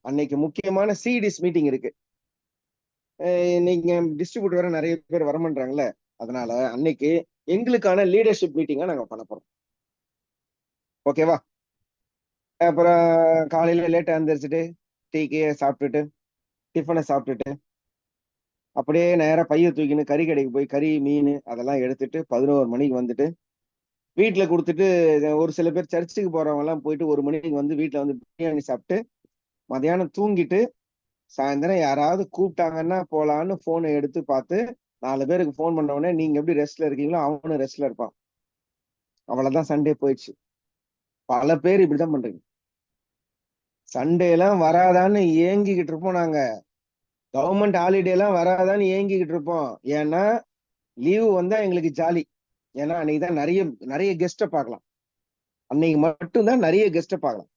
அன்னைக்கு முக்கியமான சிடிஸ் மீட்டிங் இருக்கு. நீங்க டிஸ்ட்ரிபியூட்டர் வேற நிறைய பேர் வரமாட்டாங்கல்ல, அதனால அன்னைக்கு எங்களுக்கான லீடர்ஷிப் மீட்டிங்கா நாங்க பண்ண போறோம். ஓகேவா? அப்புறம் காலையில லேட்டா எழுந்திரிச்சிட்டு டீக்கு சாப்பிட்டுட்டு டிஃபனை சாப்பிட்டுட்டு அப்படியே நேரா பைய தூக்கின்னு கறி கடைக்கு போய் கறி மீன் அதெல்லாம் எடுத்துட்டு 11 மணிக்கு வந்துட்டு வீட்டுல கொடுத்துட்டு, ஒரு சில பேர் சர்ச்சுக்கு போறவங்க எல்லாம் போயிட்டு 1 மணிக்கு வந்து வீட்டுல வந்து பிரியாணி சாப்பிட்டு மதியானம் தூங்கிட்டு சாயந்தரம் யாராவது கூப்பிட்டாங்கன்னா போலான்னு போனை எடுத்து பார்த்து 4 பேருக்கு போன் பண்ண உடனே நீங்க எப்படி ரெஸ்ட்ல இருக்கீங்களோ அவனும் ரெஸ்ட்ல இருப்பான். அவ்வளவுதான் சண்டே போயிடுச்சு. பல பேர் இப்படிதான் பண்றீங்க. சண்டே எல்லாம் வராதான்னு ஏங்கிக்கிட்டு இருப்போம் நாங்க. கவர்மெண்ட் ஹாலிடே எல்லாம் வராதான்னு ஏங்கிக்கிட்டு இருப்போம். ஏன்னா லீவு வந்தா எங்களுக்கு ஜாலி. ஏன்னா அன்னைக்கு தான் நிறைய நிறைய கெஸ்ட பார்க்கலாம். அன்னைக்கு மட்டும்தான் நிறைய கெஸ்ட பார்க்கலாம்.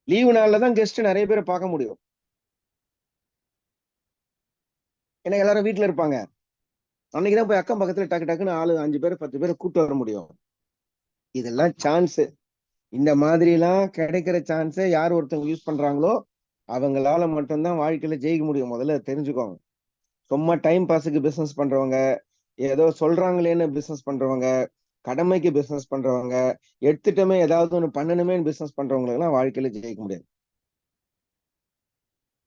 லீவு நாள்ல தான் கெஸ்ட் நிறைய பேரை பார்க்க முடியும். ஏன்னா எல்லாரும் வீட்டுல இருப்பாங்க. அன்னைக்குதான் போய் அக்கம் பக்கத்துல டக்கு டக்குன்னு 5 பேர் 10 பேரை கூட்டு வர முடியும். இதெல்லாம் சான்ஸ். இந்த மாதிரி எல்லாம் கிடைக்கிற சான்ஸை யார் ஒருத்தவங்க யூஸ் பண்றாங்களோ அவங்களால மட்டும்தான் வாழ்க்கையில ஜெயிக்க முடியும். முதல்ல தெரிஞ்சுக்கோங்க. சும்மா டைம் பாஸுக்கு பிசினஸ் பண்றவங்க, ஏதோ சொல்றாங்களேன்னு பிசினஸ் பண்றவங்க, கடமைக்கு பிசினஸ் பண்றவங்க, எடுத்துட்டோமே ஏதாவது ஒண்ணு பண்ணணுமே பிசினஸ் பண்றவங்களுக்கு எல்லாம் வாழ்க்கையில ஜெயிக்க முடியாது.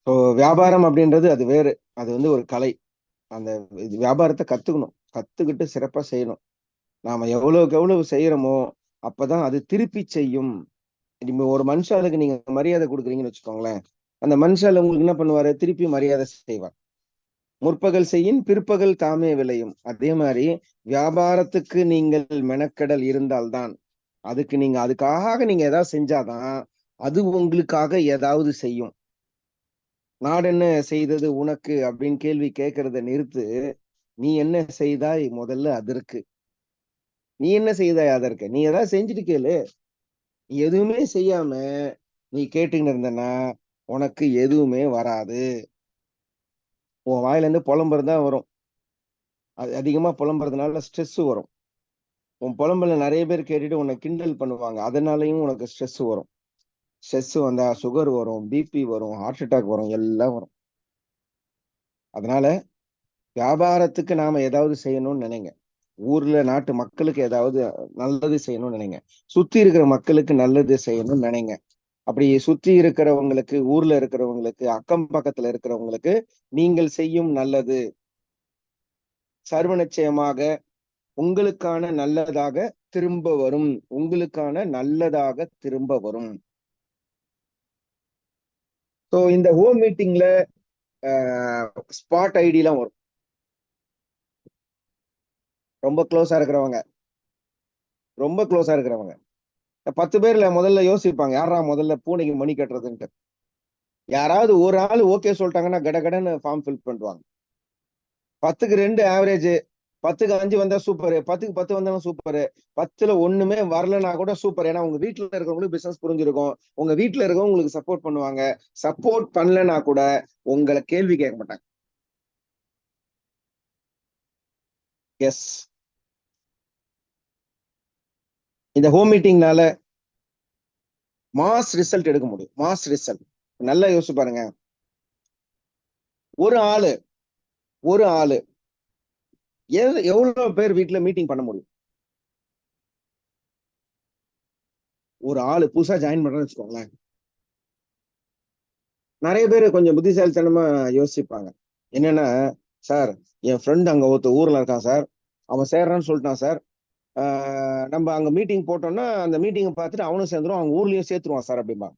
ஸோ வியாபாரம் அப்படின்றது அது வேறு. அது வந்து ஒரு கலை. அந்த வியாபாரத்தை கத்துக்கணும். கத்துக்கிட்டு சிறப்பா செய்யணும். நாம எவ்வளவுக்கு எவ்வளவு செய்யறோமோ அப்பதான் அது திருப்பி செய்யும். இப்ப ஒரு மனுஷாளுக்கு நீங்க மரியாதை கொடுக்குறீங்கன்னு வச்சுக்கோங்களேன், அந்த மனுஷால உங்களுக்கு என்ன பண்ணுவாரு? திருப்பி மரியாதை செய்வார். முற்பகல் செய்யின் பிற்பகல் தாமே விளையும். அதே மாதிரி வியாபாரத்துக்கு நீங்கள் மெனக்கடல் இருந்தால்தான், அதுக்காக நீங்க ஏதாவது செஞ்சாதான் அது உங்களுக்காக ஏதாவது செய்யும். நாடு என்ன செய்தது உனக்கு அப்படின்னு கேள்வி கேட்கறத நிறுத்து. நீ என்ன செய்தாய் முதல்ல அதற்கு. நீ என்ன செய்தாய் அதற்கு. நீ ஏதாவது செஞ்சுட்டு கேளு. நீ எதுவுமே செய்யாம நீ கேட்டுக்கிட்டு இருந்தனா உனக்கு எதுவுமே வராது. உன் வாயில இருந்து புலம்புறதுதான் வரும். அது அதிகமா புலம்புறதுனால ஸ்ட்ரெஸ் வரும். உன் புலம்பல நிறைய பேர் கேட்டுட்டு உன்னை கிண்டல் பண்ணுவாங்க. அதனாலயும் உனக்கு ஸ்ட்ரெஸ் வரும். ஸ்ட்ரெஸ் வந்தா சுகர் வரும், பிபி வரும், ஹார்ட் அட்டாக் வரும், எல்லாம் வரும். அதனால வியாபாரத்துக்கு நாம ஏதாவது செய்யணும்னு நினைங்க. ஊர்ல நாட்டு மக்களுக்கு ஏதாவது நல்லது செய்யணும்னு நினைங்க. சுத்தி இருக்கிற மக்களுக்கு நல்லது செய்யணும்னு நினைங்க. அப்படி சுத்தி இருக்கிறவங்களுக்கு, ஊர்ல இருக்கிறவங்களுக்கு, அக்கம் பக்கத்துல இருக்கிறவங்களுக்கு நீங்கள் செய்யும் நல்லது சர்வ நிச்சயமாக உங்களுக்கான நல்லதாக திரும்ப வரும். உங்களுக்கான நல்லதாக திரும்ப வரும். ஸோ இந்த ஹோம் மீட்டிங்ல ஸ்பாட் ஐடிலாம் வரும். ரொம்ப க்ளோஸா இருக்கிறவங்க, ரொம்ப க்ளோஸா இருக்கிறவங்க 10 பேர்ல முதல்ல யோசிப்பாங்க, யாரா முதல்ல பூனைக்கு மணி கட்டுறதுன்ட்டு. யாராவது ஒரு ஆள் ஓகே சொல்லிட்டாங்கன்னா கடகடன்னு ஃபார்ம் ஃபில் பண்ணுவாங்க. 10க்கு 2 ஆவரேஜ், 10க்கு 5 வந்தா சூப்பர், 10க்கு 10 வந்தாலும் சூப்பர், 10ல ஒண்ணுமே வரலன்னா கூட சூப்பர். ஏன்னா உங்க வீட்டுல இருக்கிறவங்களுக்கு பிசினஸ் புரிஞ்சிருக்கும். உங்க வீட்டுல இருக்கவங்க உங்களுக்கு சப்போர்ட் பண்ணுவாங்க. சப்போர்ட் பண்ணலன்னா கூட உங்களை கேள்வி கேட்க மாட்டாங்க. எஸ், இந்த ஹோம் மீட்டிங்னால மாஸ் ரிசல்ட் எடுக்க முடியும். மாஸ் ரிசல்ட் நல்லா யோசிச்சு பாருங்க. ஒரு ஆளு ஒரு ஆளு எவ்வளவு பேர் வீட்டுல மீட்டிங் பண்ண முடியும்? ஒரு ஆளு புதுசா ஜாயின் பண்றேன்னு வச்சுக்கோங்களேன். நிறைய பேர் கொஞ்சம் புத்திசாலித்தனமா யோசிப்பாங்க. என்னன்னா, சார் என் ஃப்ரெண்ட் அங்க ஒருத்த ஊர்ல இருக்கான் சார், அவன் சேர்றான்னு சொல்லிட்டான் சார். நம்ம அங்க மீட்டிங் போட்டோம்னா அந்த மீட்டிங்கை பார்த்துட்டு அவனும் சேர்ந்துரும், அவங்க ஊர்லயும் சேர்த்துருவான் சார் அப்படிம்பா.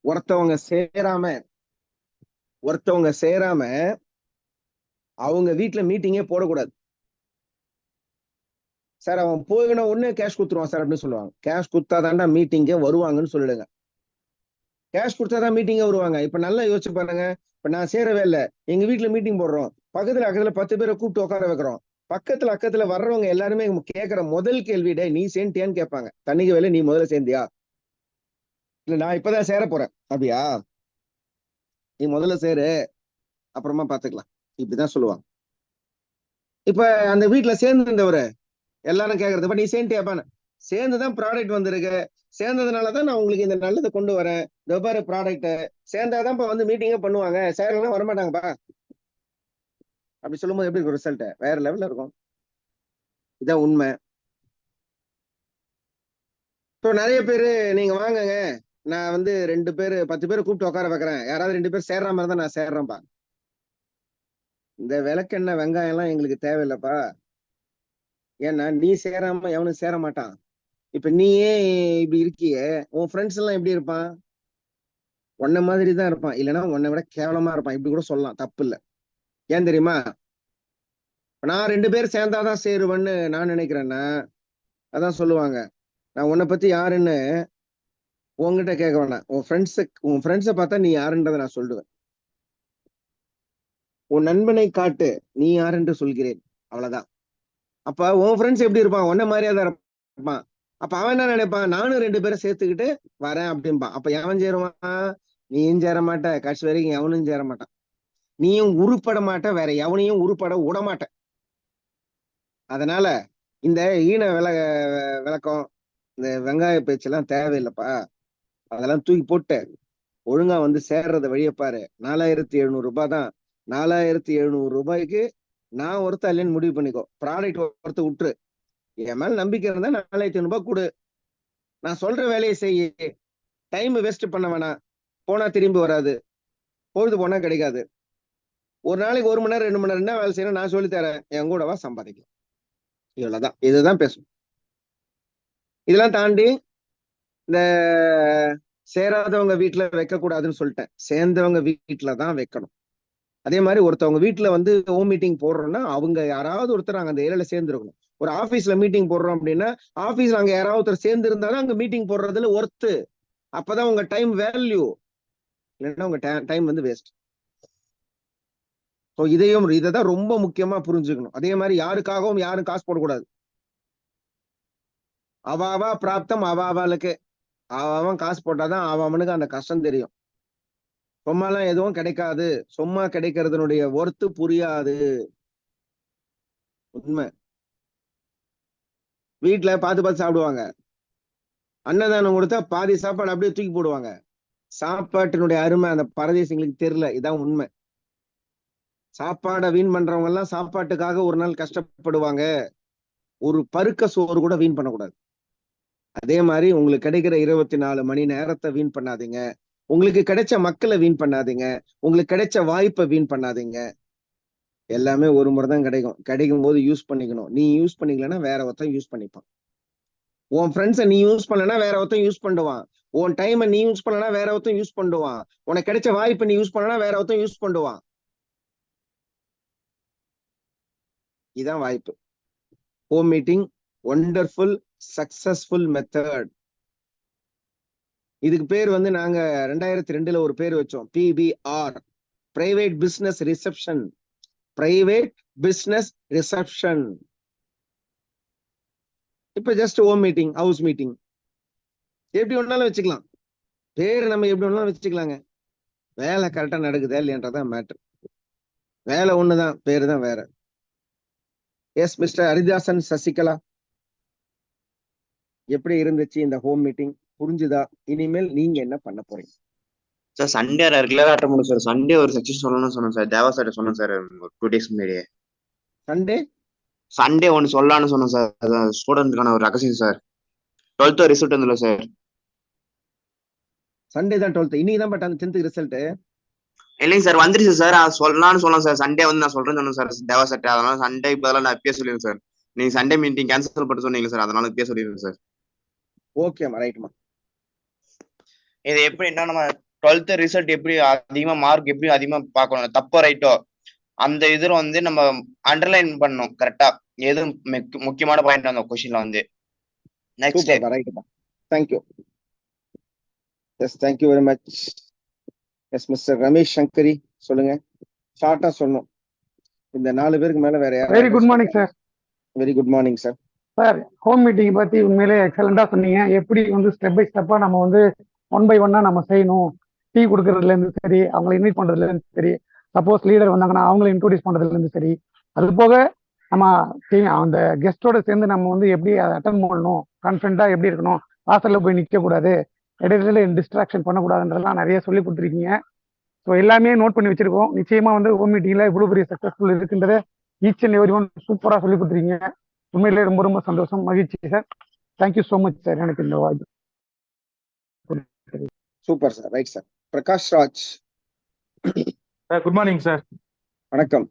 ஒருத்தவங்க சேராம ஒருத்தவங்க சேராம அவங்க வீட்டுல மீட்டிங்கே போடக்கூடாது. சார் அவன் போயின உடனே கேஷ் குடுத்துருவான் சார் அப்படின்னு சொல்லுவாங்க. கேஷ் குடுத்தாதான்டா மீட்டிங்கே வருவாங்கன்னு சொல்லிடுங்க. கேஷ் கொடுத்தாதான் மீட்டிங்கே வருவாங்க. இப்ப நல்லா யோசிச்சு பாருங்க. இப்ப நான் சேரவே இல்லை, எங்க வீட்டுல மீட்டிங் போடுறோம், பக்கத்துல 10 பேரை கூப்பிட்டு உட்கார வைக்கிறோம். பக்கத்துல வர்றவங்க எல்லாருமே கேட்கிற முதல் கேள்வி, டே நீ சேர்ந்தியான்னு கேட்பாங்க. தண்ணிக்கு வேலை நீ முதல்ல சேர்ந்தியா? இல்ல நான் இப்பதான் சேர போறேன். அப்படியா? நீ முதல்ல சேரு, அப்புறமா பாத்துக்கலாம். இப்படிதான் சொல்லுவாங்க. இப்ப அந்த வீட்டுல சேர்ந்து இருந்தவரு எல்லாரும் கேக்குறது, இப்ப நீ சேர்ந்துட்டியாப்பான்னு. சேர்ந்துதான் ப்ராடக்ட் வந்திருக்கு. சேர்ந்ததுனாலதான் நான் உங்களுக்கு இந்த நல்லதை கொண்டு வரேன். இந்த பாரு ப்ராடக்ட் சேர்ந்தாதான் இப்ப வந்து மீட்டிங்கே பண்ணுவாங்க. சேரலாம் வரமாட்டாங்கப்பா. அப்படி சொல்லும்போது எப்படி இருக்கும் ரிசல்ட்? வேற லெவல்ல இருக்கும். இதான் உண்மை. இப்போ நிறைய பேரு நீங்க வாங்குங்க, நான் வந்து 2 பேரு 10 பேரை கூப்பிட்டு உட்கார வைக்கிறேன், யாராவது 2 பேர் சேர்ற மாதிரி தான் நான் சேர்றேன்ப்பா. இந்த விளக்கெண்ணெய் வெங்காயம் எல்லாம் எங்களுக்கு தேவையில்லைப்பா. ஏன்னா நீ சேராம எவனும் சேர மாட்டான். இப்ப நீயே இப்படி இருக்கியே, உன் ஃப்ரெண்ட்ஸ் எல்லாம் எப்படி இருப்பான்? உன்ன மாதிரி தான் இருப்பான், இல்லைன்னா உன்னை விட கேவலமா இருப்பான். இப்படி கூட சொல்லலாம், தப்பு இல்லை. ஏன் தெரியுமா? நான் 2 பேர் சேர்ந்தாதான் சேருவேன்னு நான் நினைக்கிறேன்னா, அதான் சொல்லுவாங்க, நான் உன்னை பத்தி யாருன்னு உன்கிட்ட கேட்க வேண்டாம், உன் ஃப்ரெண்ட்ஸை பார்த்தா நீ யாருன்றதை நான் சொல்லுவேன். உன் நண்பனை காட்டு, நீ யார் என்று சொல்கிறேன், அவ்வளவுதான். அப்ப உன் ஃப்ரெண்ட்ஸ் எப்படி இருப்பான்? உன்ன மாதிரியா தான் இருப்பான். அப்ப அவன் என்ன நினைப்பான்? நானும் 2 பேரை சேர்த்துக்கிட்டு வரேன் அப்படின்பான். அப்ப எவன் சேருவான்? நீயும் சேர மாட்ட, கடைசி வரைக்கும் எவனும் சேர மாட்டான். நீயும் உருப்பட மாட்ட, வேற எவனையும் உருப்பட விட மாட்ட. அதனால இந்த ஈன விளக்கம், இந்த வெங்காய பேச்செல்லாம் தேவையில்லைப்பா. அதெல்லாம் தூக்கி போட்டு ஒழுங்கா வந்து சேர்றத வழியை பாரு. 4700 ரூபாய் தான். 4700 ரூபாய்க்கு நான் ஒருத்தர் இல்லைன்னு முடிவு பண்ணிக்கோ. ப்ராடக்ட் ஒருத்த விட்டுரு. என் மேல நம்பிக்கை இருந்தா 4500 ரூபாய் கொடு. நான் சொல்ற வேலையை செய்ய. டைம் வேஸ்ட் பண்ண வேணாம். போனா திரும்பி வராது, பொழுது போனா கிடைக்காது. ஒரு நாளைக்கு 1 மணி நேரம் 2 மணி நேரம் என்ன வேலை செய்யணும் நான் சொல்லி தரேன், என் கூடவா சம்பாதிக்கலாம். இவ்வளவுதான், இதுதான் பேசணும். இதெல்லாம் தாண்டி இந்த சேராதவங்க வீட்டுல வைக்க கூடாதுன்னு சொல்லிட்டேன், சேர்ந்தவங்க வீட்டுலதான் வைக்கணும். அதே மாதிரி ஒருத்தவங்க வீட்டுல வந்து ஹோம் மீட்டிங் போடுறோம்னா அவங்க யாராவது ஒருத்தர் அங்க அந்த ஏரியால சேர்ந்துருக்கணும். ஒரு ஆபீஸ்ல மீட்டிங் போடுறோம் அப்படின்னா ஆபீஸ்ல அங்க யாராவது ஒருத்தர் சேர்ந்து இருந்தாலும் அங்க மீட்டிங் போடுறதுல ஒர்த்து. அப்பதான் உங்க டைம் வேல்யூ, இல்லைன்னா உங்க டைம் வந்து வேஸ்ட். ஸோ இதைதான் ரொம்ப முக்கியமா புரிஞ்சுக்கணும். அதே மாதிரி யாருக்காகவும் யாரும் காசு போடக்கூடாது. அவாவா பிராப்தம் அவாவாளுக்கு. அவன் காசு போட்டாதான் அவனுக்கு அந்த கஷ்டம் தெரியும். சும்மாலாம் எதுவும் கிடைக்காது. சும்மா கிடைக்கிறதுனுடைய ஒர்த்து புரியாது. உண்மை. வீட்டுல பார்த்து பார்த்து சாப்பிடுவாங்க. அன்னதானம் கொடுத்தா பாதி சாப்பாடு அப்படியே தூக்கி போடுவாங்க. சாப்பாட்டினுடைய அருமை அந்த பரதேசிங்களுக்கு தெரியல. இதான் உண்மை. சாப்பாடை வீண் பண்றவங்க எல்லாம் சாப்பாட்டுக்காக ஒரு நாள் கஷ்டப்படுவாங்க. ஒரு பருக்க சோறு கூட வீண் பண்ணக்கூடாது. அதே மாதிரி உங்களுக்கு கிடைக்கிற 24 மணி நேரத்தை வீண் பண்ணாதீங்க. உங்களுக்கு கிடைச்ச மக்களை வீண் பண்ணாதீங்க. உங்களுக்கு கிடைச்ச வாய்ப்பை வீண் பண்ணாதீங்க. எல்லாமே ஒரு முறை தான் கிடைக்கும். கிடைக்கும் போது யூஸ் பண்ணிக்கணும். நீ யூஸ் பண்ணிக்கலன்னா வேற ஒருத்தன் யூஸ் பண்ணிப்பான். உன் ஃப்ரெண்ட்ஸை நீ யூஸ் பண்ணலன்னா வேற ஒருத்தன் யூஸ் பண்ணுவான். உன் டைமை நீ யூஸ் பண்ணலன்னா வேற ஒருத்தன் யூஸ் பண்ணுவான். உனக்கு கிடைச்ச வாய்ப்பை நீ யூஸ் பண்ணலன்னா வேற ஒருத்தன் யூஸ் பண்ணுவான். இதான் வாய்ப்பு. Home meeting wonderful successful method. இதுக்கு பேர் வந்து நாங்க 2002 ஒரு பேர் வச்சோம், PBR, private business reception. Private business reception. இப்ப just home meeting, house meeting, எப்படி ஒன்னாலும் வச்சுக்கலாம். பேரு நம்ம எப்படி ஒன்னாலும் வச்சுக்கலாங்க. வேலை கரெக்டா நடக்குதா இல்லையன்றதான் மேட்டர். வேலை ஒண்ணுதான், பேரு தான் வேற. எஸ் மிஸ்டர் ஹரிதாசன் சசிகலா, எப்படி இருந்துச்சு இந்த ஹோம் மீட்டிங்? புரிஞ்சுதா? இனிமேல் நீங்க என்ன பண்ண போறீங்க? சார் சண்டே ரெகுலரா அட்டன் பண்ணும் சார். சண்டே ஒரு செக்ஷன் சொல்லணும்னு சொன்னேன் சார். தேவா சார் சொன்னேன் சார் 2 days முன்னாடியே. சண்டே ஒன்னு சொல்லலாம்னு சொன்னேன் சார். ஸ்டூடெண்ட்கான ஒரு ரகசியம் சார். 12th ரிசல்ட் வந்துல சார். சண்டே தான் 12th. இன்னைக்கு தான் பட் அந்த 10th ரிசல்ட் இல்லைங்க சார், வந்துருச்சு சார். சொல்லலாம்னு சொன்னேன் சார். சண்டே வந்து நான் சொல்றேன்னு சொன்னேன் சார் தேவா சார். அதனால சண்டே இப்பதான் நான் இப்பயே சொல்லிடுறேன் சார். நீங்க சண்டே மீட்டிங் கேன்சல் பண்ண சொன்னீங்க சார், அதனால இப்பயே சொல்லிடுறேன் சார். ஓகேமா, ரைட்மா. இது எப்படின்னா நம்ம 12th ரிசல்ட் எப்படி அதிகமா மார்க் எப்படி அதிகமா பார்க்கணும், தப்போ ரைட்டோ அந்த இதுல வந்து நம்ம அண்டர்லைன் பண்ணணும் கரெக்டா. எது முக்கியமான பாயிண்ட் அந்த கொஸ்டின்ல வந்து. நெக்ஸ்ட் ரைட்மா. Thank you. Yes, thank you very much. Yes mister Ramesh Shankari, சொல்லுங்க. ஷார்ட்டா சொல்லணும். இந்த 4 பேருக்கு மேல வேற யாரும். Very good morning sir. Very good morning sir. Sir home meeting பத்தி உண்மையிலே எக்ஸலண்டா சொன்னீங்க. எப்படி வந்து ஸ்டெப் பை ஸ்டெப்பா நம்ம வந்து ஒன் பை ஒன்னா நம்ம செய்யணும். டீ கொடுக்கறதுல இருந்து சரி, அவங்களை இன்வைட் பண்றதுல இருந்து சரி, சப்போஸ் லீடர் வந்தாங்கன்னா அவங்களை இன்ட்ரோடியூஸ் பண்றதுல இருந்து சரி, அது போக நம்ம அந்த கெஸ்டோட சேர்ந்து நம்ம வந்து எப்படி அட்டன் பண்ணணும், கான்ஃபிடண்டா எப்படி இருக்கணும், வாசல்ல போய் நிக்க கூடாது, இடையில டிஸ்ட்ராக்ஷன் பண்ணக்கூடாதுன்றதெல்லாம் நிறைய சொல்லி கொடுத்துருக்கீங்க. ஸோ எல்லாமே நோட் பண்ணி வச்சிருக்கோம். நிச்சயமா வந்து ஹோம் மீட்டிங்ல இவ்வளவு பெரிய சக்சஸ்ஃபுல் இருக்குன்றத ஈச் அண்ட் எவ்ரி ஒன் சூப்பரா சொல்லி கொடுத்துருக்கீங்க. உண்மையிலே ரொம்ப ரொம்ப சந்தோஷம், மகிழ்ச்சி sir. Thank you so much sir. எனக்கு இந்த வாய்ப்பு. Super sir. Right sir. Prakash Raj. Sir good morning sir. வணக்கம்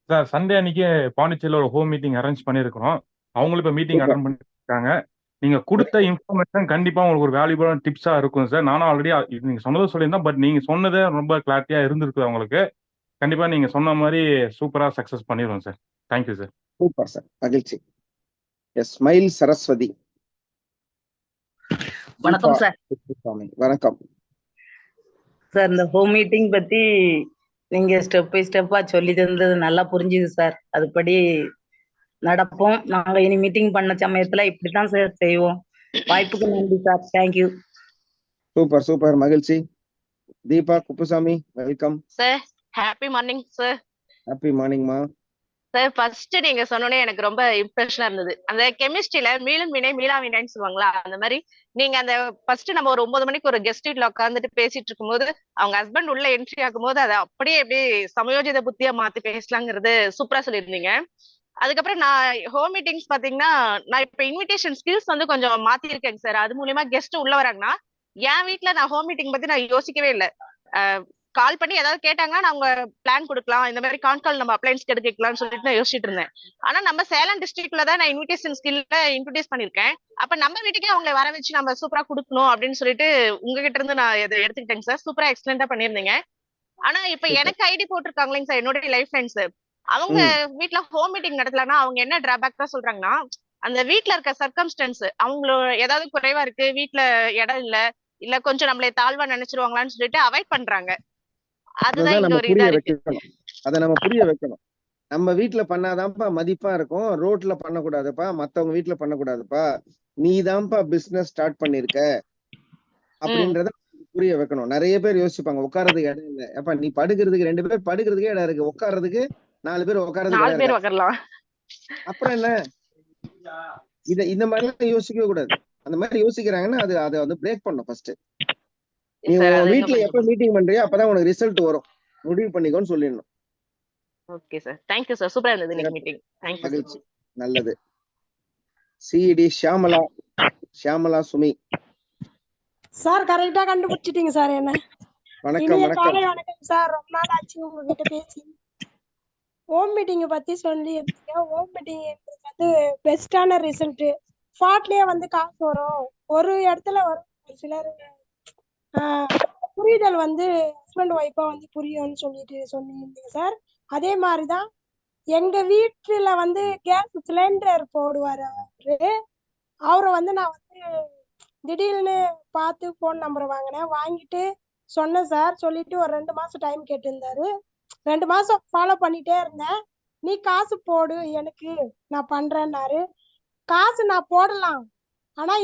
சார். சண்டே அன்னைக்கு பாண்டிச்சேரியில் ஒரு ஹோம் மீட்டிங் அரேஞ்ச் பண்ணியிருக்கிறோம். அவங்களும் இப்போ மீட்டிங் அட்டன் பண்ணிருக்காங்க. நீங்க கொடுத்த இன்ஃபர்மேஷன் கண்டிப்பா உங்களுக்கு ஒரு வேல்யூபிளான டிப்ஸா இருக்கும் சார். நானும் ஆல்ரெடி நீங்க சொன்னதை சொல்லியிருந்தேன், பட் நீங்க சொன்னதே ரொம்ப கிளாரிட்டியா இருந்திருக்கு அவங்களுக்கு. கண்டிப்பா நீங்க சொன்ன மாதிரி சூப்பரா சக்சஸ் பண்ணிடுவோம் sir. Thank you sir. Super sir. மகிழ்ச்சி. Yes smile Saraswathi. வணக்கம் சார். வணக்கம் சார், இந்த ஹோம் மீட்டிங் பத்தி நீங்க ஸ்டெப் பை ஸ்டெப்பா சொல்லி தந்தது நல்லா புரிஞ்சுது சார். அதுபடி நடப்போம். நாங்க இனி மீட்டிங் பண்ண சமயத்துல இப்படித்தான் சார் செய்வோம். வாய்ப்புக்கு நன்றி சார். தேங்க்யூ. Super super. மகிழ்ச்சி. Deepa Kuppusamy, welcome sir. Happy morning sir. Happy மார்னிங்மா. சார், ஃபர்ஸ்ட் நீங்க சொன்னோன்னே எனக்கு ரொம்ப இம்ப்ரெஷனா இருந்தது. அந்த கெமிஸ்ட்ரியில மீளும் வினை மீளா வினைன்னு சொல்லுவாங்களா, அந்த மாதிரி நீங்க அந்த ஃபர்ஸ்ட் நம்ம ஒரு 9 மணிக்கு ஒரு கெஸ்ட் வீட்ல உட்காந்துட்டு பேசிட்டு இருக்கும்போது அவங்க ஹஸ்பண்ட் உள்ள என்ட்ரி ஆகும்போது அதை அப்படியே எப்படி சமயோஜித புத்தியா மாத்தி பேசலாங்கிறது சூப்பரா சொல்லியிருந்தீங்க. அதுக்கப்புறம் நான் ஹோம் மீட்டிங்ஸ் பாத்தீங்கன்னா நான் இப்ப இன்விடேஷன் ஸ்கில்ஸ் வந்து கொஞ்சம் மாத்திருக்கேங்க சார். அது மூலியமா கெஸ்ட் உள்ள வராங்கன்னா என் வீட்டுல நான் ஹோம் மீட்டிங் பத்தி நான் யோசிக்கவே இல்லை. கால் பண்ணி ஏதாவது கேட்டாங்கன்னா நான் அவங்க பிளான் கொடுக்கலாம், இந்த மாதிரி கான்கால் நம்ம அப்ளைன்ஸ் எடுக்கலாம்னு சொல்லிட்டு நான் யோசிச்சுட்டு இருந்தேன். ஆனா நம்ம சேலம் டிஸ்ட்ரிக்ட்ல தான் நான் இன்விடேஷன் ஸ்கில்ல இன்ட்ரோடியூஸ் பண்ணிருக்கேன். அப்ப நம்ம வீட்டுக்கே அவங்களை வர வச்சு நம்ம சூப்பரா கொடுக்கணும் அப்படின்னு சொல்லிட்டு உங்ககிட்ட இருந்து நான் இதை எடுத்துக்கிட்டேங்க சார். சூப்பரா எக்ஸலண்டா பண்ணிருந்தீங்க. ஆனா இப்ப எனக்கு ஐடி போட்டிருக்காங்களேங்க சார் என்னோட லைஃப் ஃப்ரெண்ட்ஸ், அவங்க வீட்டுல ஹோம் மீட்டிங் நடத்தலன்னா அவங்க என்ன டிராபேக் தான் சொல்றாங்கன்னா, அந்த வீட்டுல இருக்க சர்க்கம்ஸ்டன்ஸ் அவங்களோட ஏதாவது குறைவா இருக்கு, வீட்டுல இடம் இல்ல கொஞ்சம் நம்மளை தாழ்வா நினைச்சிருவாங்களான்னு சொல்லிட்டு அவாய்ட் பண்றாங்க. அதுதான் இங்க ஒரு இதா இருக்கு. அதை நம்ம புரிய வைக்கணும். நம்ம வீட்டுல பண்ணாதான்ப்பா மதிப்பா இருக்கும், ரோட்ல பண்ணக்கூடாதுப்பா, மத்தவங்க வீட்டுல பண்ணக்கூடாதுப்பா, நீதான்ப்பா பிசினஸ் ஸ்டார்ட் பண்ணிருக்க அப்படின்றத புரிய வைக்கணும். நிறைய பேர் யோசிப்பாங்க உட்கார்றதுக்கு இடம் இல்லை. அப்ப நீ படுக்கிறதுக்கு 2 பேர் படுக்கிறதுக்கே இடம் இருக்கு, உட்கார்றதுக்கு 4 பேர் உட்கார்றதுக்கு. அப்புறம் என்ன, இந்த மாதிரி எல்லாம் யோசிக்கவே கூடாது. அந்த மாதிரி யோசிக்கிறாங்கன்னா அதை வந்து பிரேக் பண்ணும். ஃபர்ஸ்ட் நீ வீட்டுல எப்ப மீட்டிங் பண்றியோ அப்பதான் உனக்கு ரிசல்ட் வரும், முடிவு பண்ணிக்கோன்னு சொல்லிடணும். Okay sir. Thank you sir. சூப்பரா இருந்தது இன்னைக்கு மீட்டிங். Thank you. மகிழ்ச்சி. நல்லது. சிடி ஷியாமலா சுமி. சார் கரெக்டா கண்டுபிடிச்சிட்டீங்க சார் என்ன. வணக்கம் வணக்கம் சார். ரொம்ப நாள் ஆச்சு உங்ககிட்ட பேசி. ஹோம் மீட்டிங் பத்தி சொல்லி ஹோம் மீட்டிங் வந்து பெஸ்டான ரிசல்ட். ஸ்பாட்லயே வந்து காசு வரும், ஒரு இடத்துல வரும். ஒரு சிலர் புரிதல் வந்து ஹஸ்பண்ட் ஒய்ஃபா வந்து புரியும்னு சொல்லிட்டு சொன்னீங்க சார். அதே மாதிரிதான் எங்க வீட்டுல வந்து கேஸ் சிலிண்டர் போடுவாரு அவரை வந்து நான் வந்து திடீர்னு பார்த்து போன் நம்பர் வாங்கிட்டு சொன்னேன் சார். சொல்லிட்டு ஒரு 2 மாசம் டைம் கேட்டிருந்தாரு. 2 மாசம் ஃபாலோ பண்ணிட்டே இருந்தேன். நீ காசு போடு எனக்கு நான் பண்றேன்னாரு. காசு நான் போடலாம், ஆனா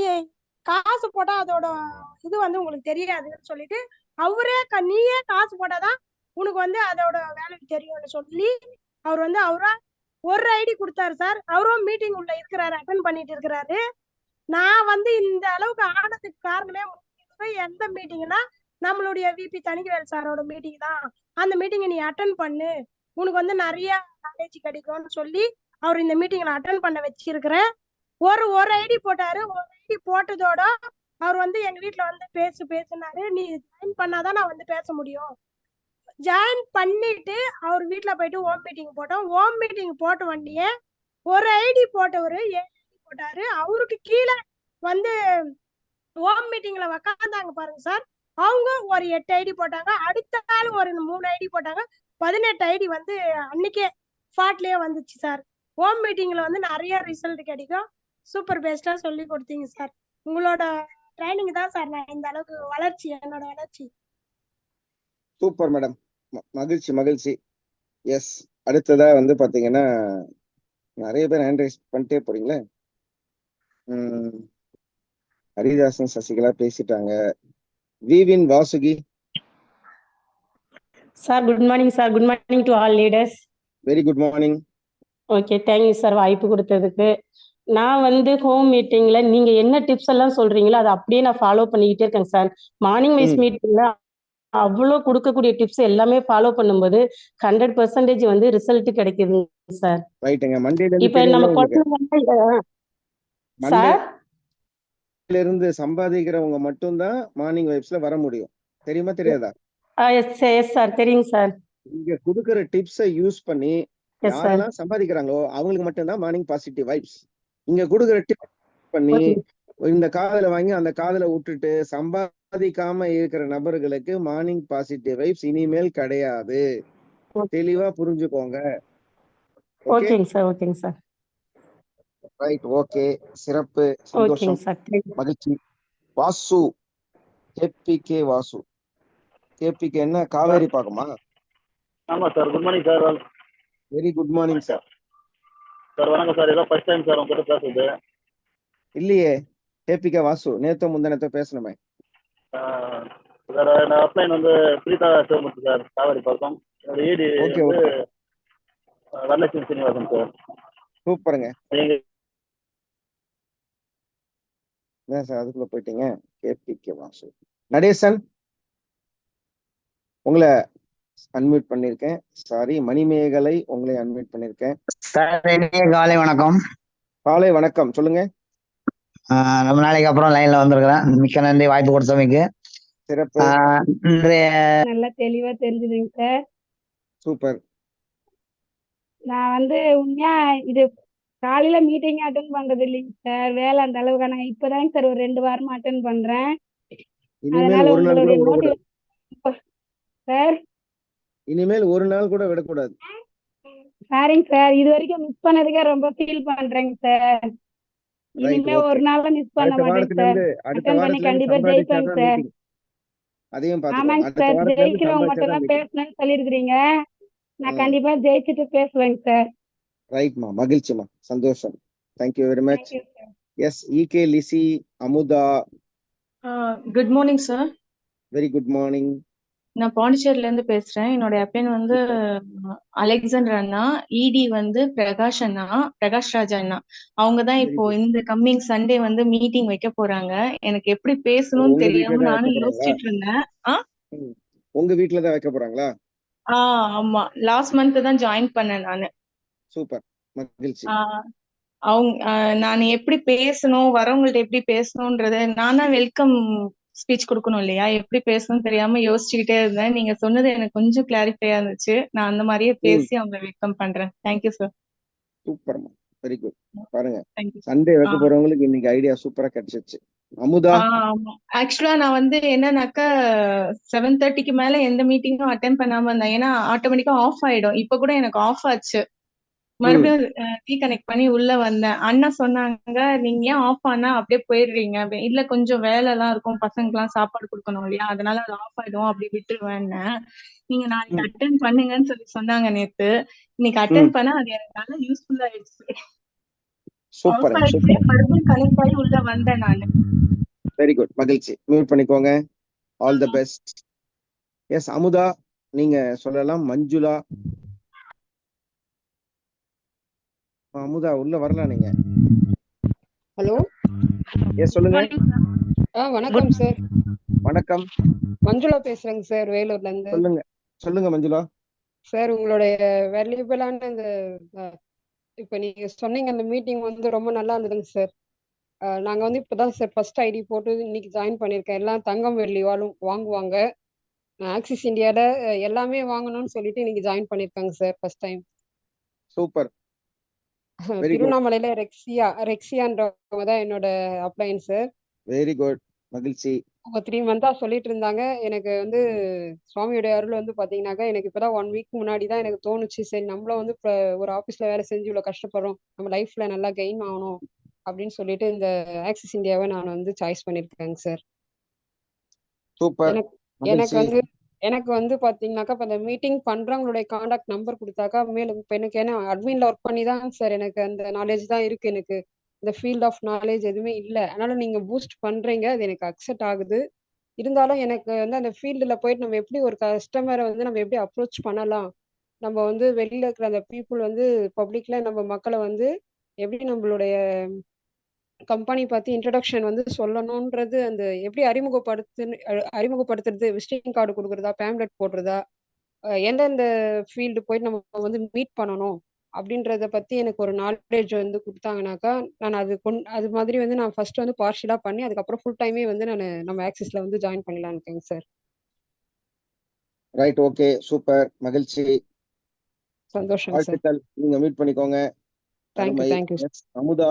காசு போட்டா அதோட இது வந்து உங்களுக்கு தெரியாதுன்னு சொல்லிட்டு அவரே நீயே காசு போட்டாதான் உனக்கு வந்து அதோட வேல்யூ தெரியும்னு சொல்லி அவர் வந்து அவரா ஒரு ஐடி கொடுத்தாரு சார். அவரும் மீட்டிங் உள்ள இருக்கிறாரு, அட்டன் பண்ணிட்டு இருக்கிறாரு. நான் வந்து இந்த அளவுக்கு ஆனதுக்கு காரணமே எந்த மீட்டிங்னா நம்மளுடைய விபி தணிகவேல் சாரோட மீட்டிங் தான். அந்த மீட்டிங்கை நீ அட்டன் பண்ணு, உனக்கு வந்து நிறைய நாலேஜ் கிடைக்கும்னு சொல்லி அவர் இந்த மீட்டிங்ல அட்டன் பண்ண வச்சிருக்கிறேன். ஒரு ஐடி போட்டாரு. ஒரு ஐடி போட்டதோட அவர் வந்து எங்க வீட்டுல வந்து பேசுனாரு. நீ ஜாயின் பண்ணாதான் நான் வந்து பேச முடியும். ஜாயின் பண்ணிட்டு அவர் வீட்டுல போயிட்டு ஹோம் மீட்டிங் போட்டோம். ஹோம் மீட்டிங் போட்ட வண்டியே ஒரு ஐடி போட்டவரு 7 ஐடி போட்டாரு. அவருக்கு கீழே வந்து ஹோம் மீட்டிங்ல உக்காந்தாங்க பாருங்க சார், அவங்க ஒரு 8 ஐடி போட்டாங்க. அடுத்த நாள் ஒரு 3 ஐடி போட்டாங்க. 18 ஐடி வந்து அன்னைக்கே ஸ்பாட்லயே வந்துச்சு சார். ஹோம் மீட்டிங்ல வந்து நிறைய ரிசல்ட் கிடைக்கும். சூப்பர் பெஸ்டா சொல்லி கொடுத்தீங்க சார். உங்களோட ட்ரைனிங் தான் சார் நான் இந்த அளவுக்கு வளர்ச்சி, என்னோட வளர்ச்சி. Super madam. மகிழ்ச்சி மகிழ்ச்சி. எஸ், அடுத்ததா வந்து பாத்தீங்கன்னா நிறைய பேர் ஹேண்ட் ரைஸ் பண்ணிட்டே போறீங்களே. ஹரிதாசன் சசிகலா பேசிட்டாங்க. Vivin Vasuki. Sir good morning sir. Good morning to all leaders. Very good morning. Okay, thank you sir வாய்ப்பு கொடுத்ததுக்கு. நான் வந்து ஹோம் மீட்டிங்ல நீங்க என்ன டிப்ஸ் எல்லாம் சொல்றீங்களோ அதை அப்படியே நான் ஃபாலோ பண்ணிக்கிட்டே இருக்கேன் சார். மார்னிங் வைஸ் மீட்டிங்ல அவ்வளோ கொடுக்கக்கூடிய டிப்ஸ் எல்லாமே ஃபாலோ பண்ணும்போது 100% வந்து ரிசல்ட் கிடைக்குது சார். ரைட்டுங்க. மண்டேல இருந்து இப்ப நம்ம சார் இருந்து சம்பாதிக்கிறவங்க மட்டும்தான் மார்னிங் வைப்ஸ்ல வர முடியும். தெரியுமா தெரியாதா? எஸ் சார், தெரியுங்க சார். இங்க கொடுக்கிற டிப்ஸை யூஸ் பண்ணி எஸ் சார். யாரெல்லாம் சம்பாதிக்கிறாங்களோ அவங்களுக்கு மட்டும்தான் மார்னிங் பாசிட்டிவ் வைப்ஸ். இங்க கொடுக்கிற டிப்ஸ் பண்ணி இந்த காதல வாங்கி அந்த காதல விட்டுட்டு சம்பாதிக்காம இருக்கிற நபர்களுக்கு மார்னிங் பாசிட்டிவ் வைப்ஸ் இனிமேல் கிடையாது. தெளிவா புரிஞ்சுக்கோங்க. ஓகேங்க சார். ஓகேங்க சார். ரைட், ஓகே, சிறப்பு, சந்தோஷம், மகிழ்ச்சி. வாசு, கேபிகே வாசு. கேபிகே என்ன காவேரி பாக்கமா? ஆமா sir. Good morning sir. Very good morning sir. Sir வணக்கம் சார். ஏதோ ஃபர்ஸ்ட் டைம் சார் உங்ககிட்ட பேசுறது. இல்லையே, கேபிகே வாசு நேத்தோ முந்தனத்தோ பேசணுமே. சார் நான் அப்ளைன் வந்து பிரீதா சிவமுத்து சார், காவேரி பக்கம். என்னோட ஏடி வந்து வரலட்சுமி சீனிவாசன் சார். சூப்பருங்க. நீங்க என்ன சார் அதுக்குள்ள போயிட்டீங்க? கேபிகே வாசு. நடேசன், உங்களை அன்மியூட் பண்ணிருக்கேன். சாரி, மணிமேகலை உங்களை அன்மியூட் பண்ணிருக்கேன். காலை வணக்கம். காலை வணக்கம், சொல்லுங்க. ரொம்ப நாளைக்கு அப்புறம் லைன்ல வந்திருக்கிறேன். மிக்க நன்றி வாய்ப்பு கொடுத்தமைக்கு. சிறப்பு. நல்லா தெளிவா தெரிஞ்சுதுங்க சார். சூப்பர். நான் வந்து உண்மையா இது காலையில மீட்டிங் அட்டன் பண்றது இல்லைங்க சார். வேலை அந்த அளவுக்கு நான் இப்பதாங்க சார் ஒரு 2 வாரமா அட்டன் பண்றேன். அதனால உங்களுடைய மோட்டிவேஷன் சார். இனிமேல் ஒரு நாள் கூட விடக்கூடாது. சாரிங்க சார், இது வரைக்கும் மிஸ் பண்ணதுக்கே ரொம்ப ஃபீல் பண்றேங்க சார். இனிமே ஒரு நாள் மிஸ் பண்ண மாட்டேங்க சார். அட்டன் பண்ணி கண்டிப்பா ஜெயிப்பேங்க சார். அதையும் ஆமாங்க சார், ஜெயிக்கிறவங்க மட்டும் தான் பேசணும்னு சொல்லிருக்கீங்க. நான் கண்டிப்பா ஜெயிச்சுட்டு பேசுவேங்க சார். ரைட்மா, மகிழ்ச்சிமா, சந்தோஷம். Thank you very much. எஸ், இகே லிசி Amutha. Good morning sir. Very good morning. நான் பாண்டிச்சேரியில இருந்து பேசுறேன். என்னோட அப்பன் வந்து அலெக்சாண்டர் அண்ணா, இடி வந்து பிரகாஷ் அண்ணா, பிரகாஷ் ராஜா அண்ணா. அவங்கதான் இப்போ இந்த கம்மிங் சண்டே வந்து மீட்டிங் வைக்க போறாங்க. எனக்கு எப்படி பேசணும்னு தெரியாம நானும் யோசிச்சுட்டு இருந்தேன். உங்க வீட்டுலதான் வைக்க போறாங்களா? ஆமா, லாஸ்ட் மந்த் தான் ஜாயின் பண்ணேன் நானு. சூப்பர், மகிழ்ச்சி. நான் எப்படி பேசணும், வரவங்கள்ட்ட எப்படி பேசணும்ன்றது நானா வெல்கம் ஸ்பீச் கொடுக்கணும் இல்லையா? எப்படி பேசணும்னு தெரியாம யோசிச்சுக்கிட்டே இருந்தேன். நீங்க சொன்னது எனக்கு கொஞ்சம் கிளாரிஃபையா இருந்துச்சு. நான் அந்த மாதிரியே பேசி அவங்க வெல்கம் பண்றேன். Thank you sir. சூப்பர்மா, வெரி குட். பாருங்க, சண்டே வைக்க போறவங்களுக்கு இன்னைக்கு ஐடியா சூப்பரா கிடைச்சிருச்சு. அமுதா, ஆக்சுவலா நான் வந்து என்னன்னாக்கா 7:30க்கு மேல எந்த மீட்டிங்கும் அட்டென்ட் பண்ணாம இருந்தேன். ஏன்னா ஆட்டோமேட்டிக்கா ஆஃப் ஆயிடும். இப்ப கூட எனக்கு ஆஃப் ஆச்சு. மறுபடியும் ரீகனெக்ட் பண்ணி உள்ள வந்தேன். அண்ணா சொன்னாங்க, நீங்க ஏன் ஆஃப் ஆனா அப்படியே போயிடுறீங்க? இல்ல கொஞ்சம் வேலை எல்லாம் இருக்கும், பசங்களுக்கு எல்லாம் சாப்பாடு கொடுக்கணும் இல்லையா, அதனால அது ஆஃப் ஆயிடும், அப்படி விட்டுருவேன். நீங்க நாளைக்கு அட்டென்ட் பண்ணுங்கன்னு சொல்லி சொன்னாங்க நேத்து. இன்னைக்கு அட்டென்ட் பண்ண அது எனக்கு நல்லா யூஸ்ஃபுல்லா ஆயிடுச்சு. மறுபடியும் கனெக்ட் ஆகி உள்ள வந்தேன் நானு. வெரி குட், மகிழ்ச்சி. மியூட் பண்ணிக்கோங்க. All the best. Yes Amutha, நீங்க சொல்லலாம். மஞ்சுளா. அமுதா உள்ள வரலாம் நீங்க. ஹலோ, எஸ் சொல்லுங்க. வணக்கம் சார். வணக்கம், மஞ்சுளா பேசுறேங்க சார், வேலூர்ல இருந்து. சொல்லுங்க சொல்லுங்க மஞ்சுளா. சார் உங்களுடைய வேல்யூபிளான இந்த இப்ப நீங்க சொன்னீங்க அந்த மீட்டிங் வந்து ரொம்ப நல்லா இருந்ததுங்க சார். நாங்க வந்து இப்பதான் சார் ஃபர்ஸ்ட் ஐடி போட்டு இன்னைக்கு ஜாயின் பண்ணிருக்கேன். எல்லாம் தங்கம் வெள்ளி வாங்குவாங்க. ஆக்சிஸ் இந்தியால எல்லாமே வாங்கணும்னு சொல்லிட்டு இன்னைக்கு ஜாயின் பண்ணிருக்காங்க சார் ஃபர்ஸ்ட் டைம். சூப்பர். திருவண்ணாமலையில ரெக்ஸியான்றவங்க தான் என்னோட அப்ளைன் சார். வெரி குட், மகிழ்ச்சி. அவங்க 3 மந்தா சொல்லிட்டு இருந்தாங்க. எனக்கு வந்து சுவாமியோட அருள் வந்து பாத்தீங்கன்னாக்கா எனக்கு இப்பதான் 1 வீக் முன்னாடி தான் எனக்கு தோணுச்சு, சரி நம்மளும் வந்து இப்ப ஒரு ஆபீஸ்ல வேலை செஞ்சு இவ்வளவு கஷ்டப்படுறோம், நம்ம லைஃப்ல நல்லா கெயின் ஆகணும் அப்படின்னு சொல்லிட்டு இந்த ஆக்சிஸ் இந்தியாவை நான் வந்து சாய்ஸ் பண்ணிருக்கேங்க சார். சூப்பர். எனக்கு வந்து பாத்தீங்கன்னாக்கா இப்ப இந்த மீட்டிங் பண்றவங்களுடைய கான்டாக்ட் நம்பர் கொடுத்தாக்கா மேலும் இப்ப எனக்கு ஏன்னா அட்மின்ல ஒர்க் பண்ணி தான் சார் எனக்கு அந்த நாலேஜ் தான் இருக்கு. எனக்கு இந்த ஃபீல்ட் ஆஃப் நாலேஜ் எதுவுமே இல்லை. அதனால நீங்க பூஸ்ட் பண்றீங்க, அது எனக்கு அக்செப்ட் ஆகுது. இருந்தாலும் எனக்கு வந்து அந்த ஃபீல்டுல போயிட்டு நம்ம எப்படி ஒரு கஸ்டமரை வந்து நம்ம எப்படி அப்ரோச் பண்ணலாம், நம்ம வந்து வெளியில இருக்கிற அந்த பீப்புள் வந்து பப்ளிக்ல நம்ம மக்களை வந்து எப்படி நம்மளுடைய கம்பெனி பத்தி இன்ட்ரடக்ஷன் வந்து சொல்லணும்ன்றது, அந்த எப்படி அறிமுகப்படுத்துறது, விசிட்டிங் கார்டு கொடுக்குறதா, பேம்லெட் போடுறதா, எந்தெந்த ஃபீல்டு போயிட்டு நம்ம வந்து மீட் பண்ணணும் அப்படின்றத பத்தி எனக்கு ஒரு நாலேஜ் வந்து கொடுத்தாங்கனாக்கா, நான் அது மாதிரி வந்து நான் ஃபர்ஸ்ட் வந்து பார்ஷியலா பண்ணி அதுக்கப்புறம் ஃபுல் டைமே வந்து நம்ம ஆக்சிஸ்ல வந்து ஜாயின் பண்ணலாம்னு இருக்கேங்க சார். ரைட், ஓகே, சூப்பர், மகிழ்ச்சி, சந்தோஷம் சார். வாழ்த்துக்கள். நீங்க மீட் பண்ணிக்கோங்க. தேங்க்யூ அருமை. Thank you. Yes, Amutha.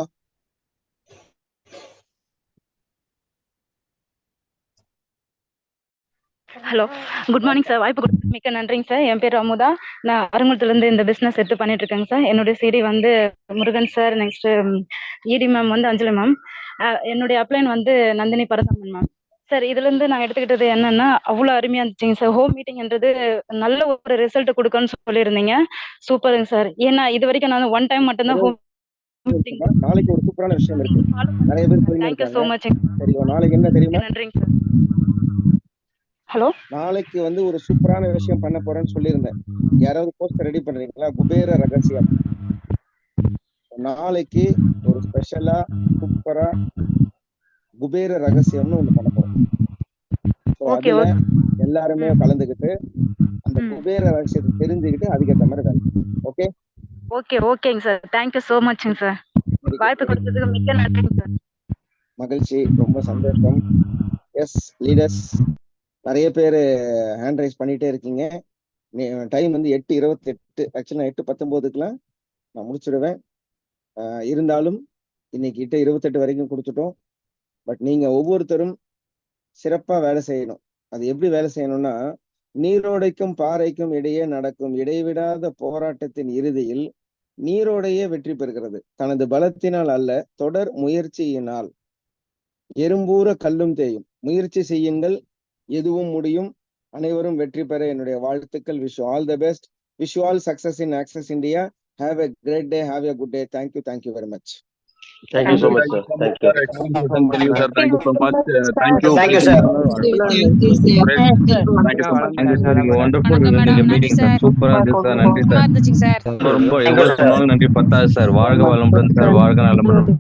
Hello, good morning sir. வாய்ப்பு கொடுத்து மிக்க நன்றிங்க சார். என் பேர் அமுதா. நான் அருங்குளத்துலேருந்து இந்த பிஸ்னஸ் எடுத்து பண்ணிட்டு இருக்கேங்க சார். என்னுடைய சிடி வந்து முருகன் சார், நெக்ஸ்ட் இடி மேம் வந்து அஞ்சலி மேம், என்னுடைய அப்ளைன் வந்து நந்தினி பரதாமன் மேம். சார், இதுலேருந்து நான் எடுத்துக்கிட்டது என்னன்னா, அவ்வளோ அருமையாக இருந்துச்சுங்க சார். ஹோம் மீட்டிங்ன்றது நல்ல ஒரு ரிசல்ட் கொடுக்குன்னு சொல்லியிருந்தீங்க. சூப்பருங்க சார். ஏன்னா இது வரைக்கும் நான் ஒன் டைம் மட்டும்தான் ஹோம் மீட்டிங். நாளைக்கு ஒரு சூப்பரான விஷயம் இருக்கு. நிறைய பேர் போயிட்டு தேங்க்யூ ஸோ இருக்காங்க. மச். சரி, நாளைக்கு என்ன தெரியுமா? நன்றிங்க சார். ஹலோ, நாளைக்கு வந்து ஒரு சூப்பரான விஷயம் பண்ண போறேன்னு சொல்லியிருந்தேன். யாராவது போஸ்டர் ரெடி பண்றீங்களா? குபேர ரகசியம். நாளைக்கு ஒரு ஸ்பெஷலா சூப்பரா குபேர ரகசியம்னு ஒண்ணு பண்ண போறோம். So, ஓகே அதுல எல்லாருமே கலந்துக்கிட்டு அந்த குபேர ரகசியத்தை தெரிஞ்சுக்கிட்டு அதுக்கேற்ற மாதிரி வேலை. ஓகே ஓகே ஓகேங்க சார். தேங்க்யூ ஸோ மச்ங்க சார். வாய்ப்பு கொடுத்ததுக்கு மிக்க நன்றிங்க சார். மகிழ்ச்சி, ரொம்ப சந்தோஷம். எஸ் லீடர்ஸ், நிறைய பேர் ஹேண்ட் ரைஸ் பண்ணிட்டே இருக்கீங்க. டைம் வந்து 8:28. ஆக்சுவலா 8:19க்குலாம் நான் முடிச்சிடுவேன். இருந்தாலும் இன்னைக்கு 8:28 வரைக்கும் கொடுத்துட்டோம். பட் நீங்க ஒவ்வொருத்தரும் சிறப்பா வேலை செய்யணும். அது எப்படி வேலை செய்யணும்னா, நீரோடைக்கும் பாறைக்கும் இடையே நடக்கும் இடைவிடாத போராட்டத்தின் இறுதியில் நீரோடையே வெற்றி பெறுகிறது. தனது பலத்தினால் அல்ல, தொடர் முயற்சியினால். எறும்பூர கல்லும் தேயும். முயற்சி செய்யுங்கள், எதுவும் முடியும். அனைவரும் வெற்றி பெற என்னுடைய வாழ்த்துக்கள். Wish all the best. Wish all success in access India. Have a great day. Have a good day. Thank you. Thank you very much. Thank you so much, sir. Thank you. Thank you, sir. Thank you so much. Thank you. Thank you, sir. Thank you so much. Thank you, sir. You wonderful meeting, sir. Super இருந்துச்சு சார். நன்றி சார். ரொம்ப எவ்வளவு சொன்னாலும் நன்றி பத்தாது சார். வாழ்க வளமுடன் சார். வாழ்க நலமுடன்.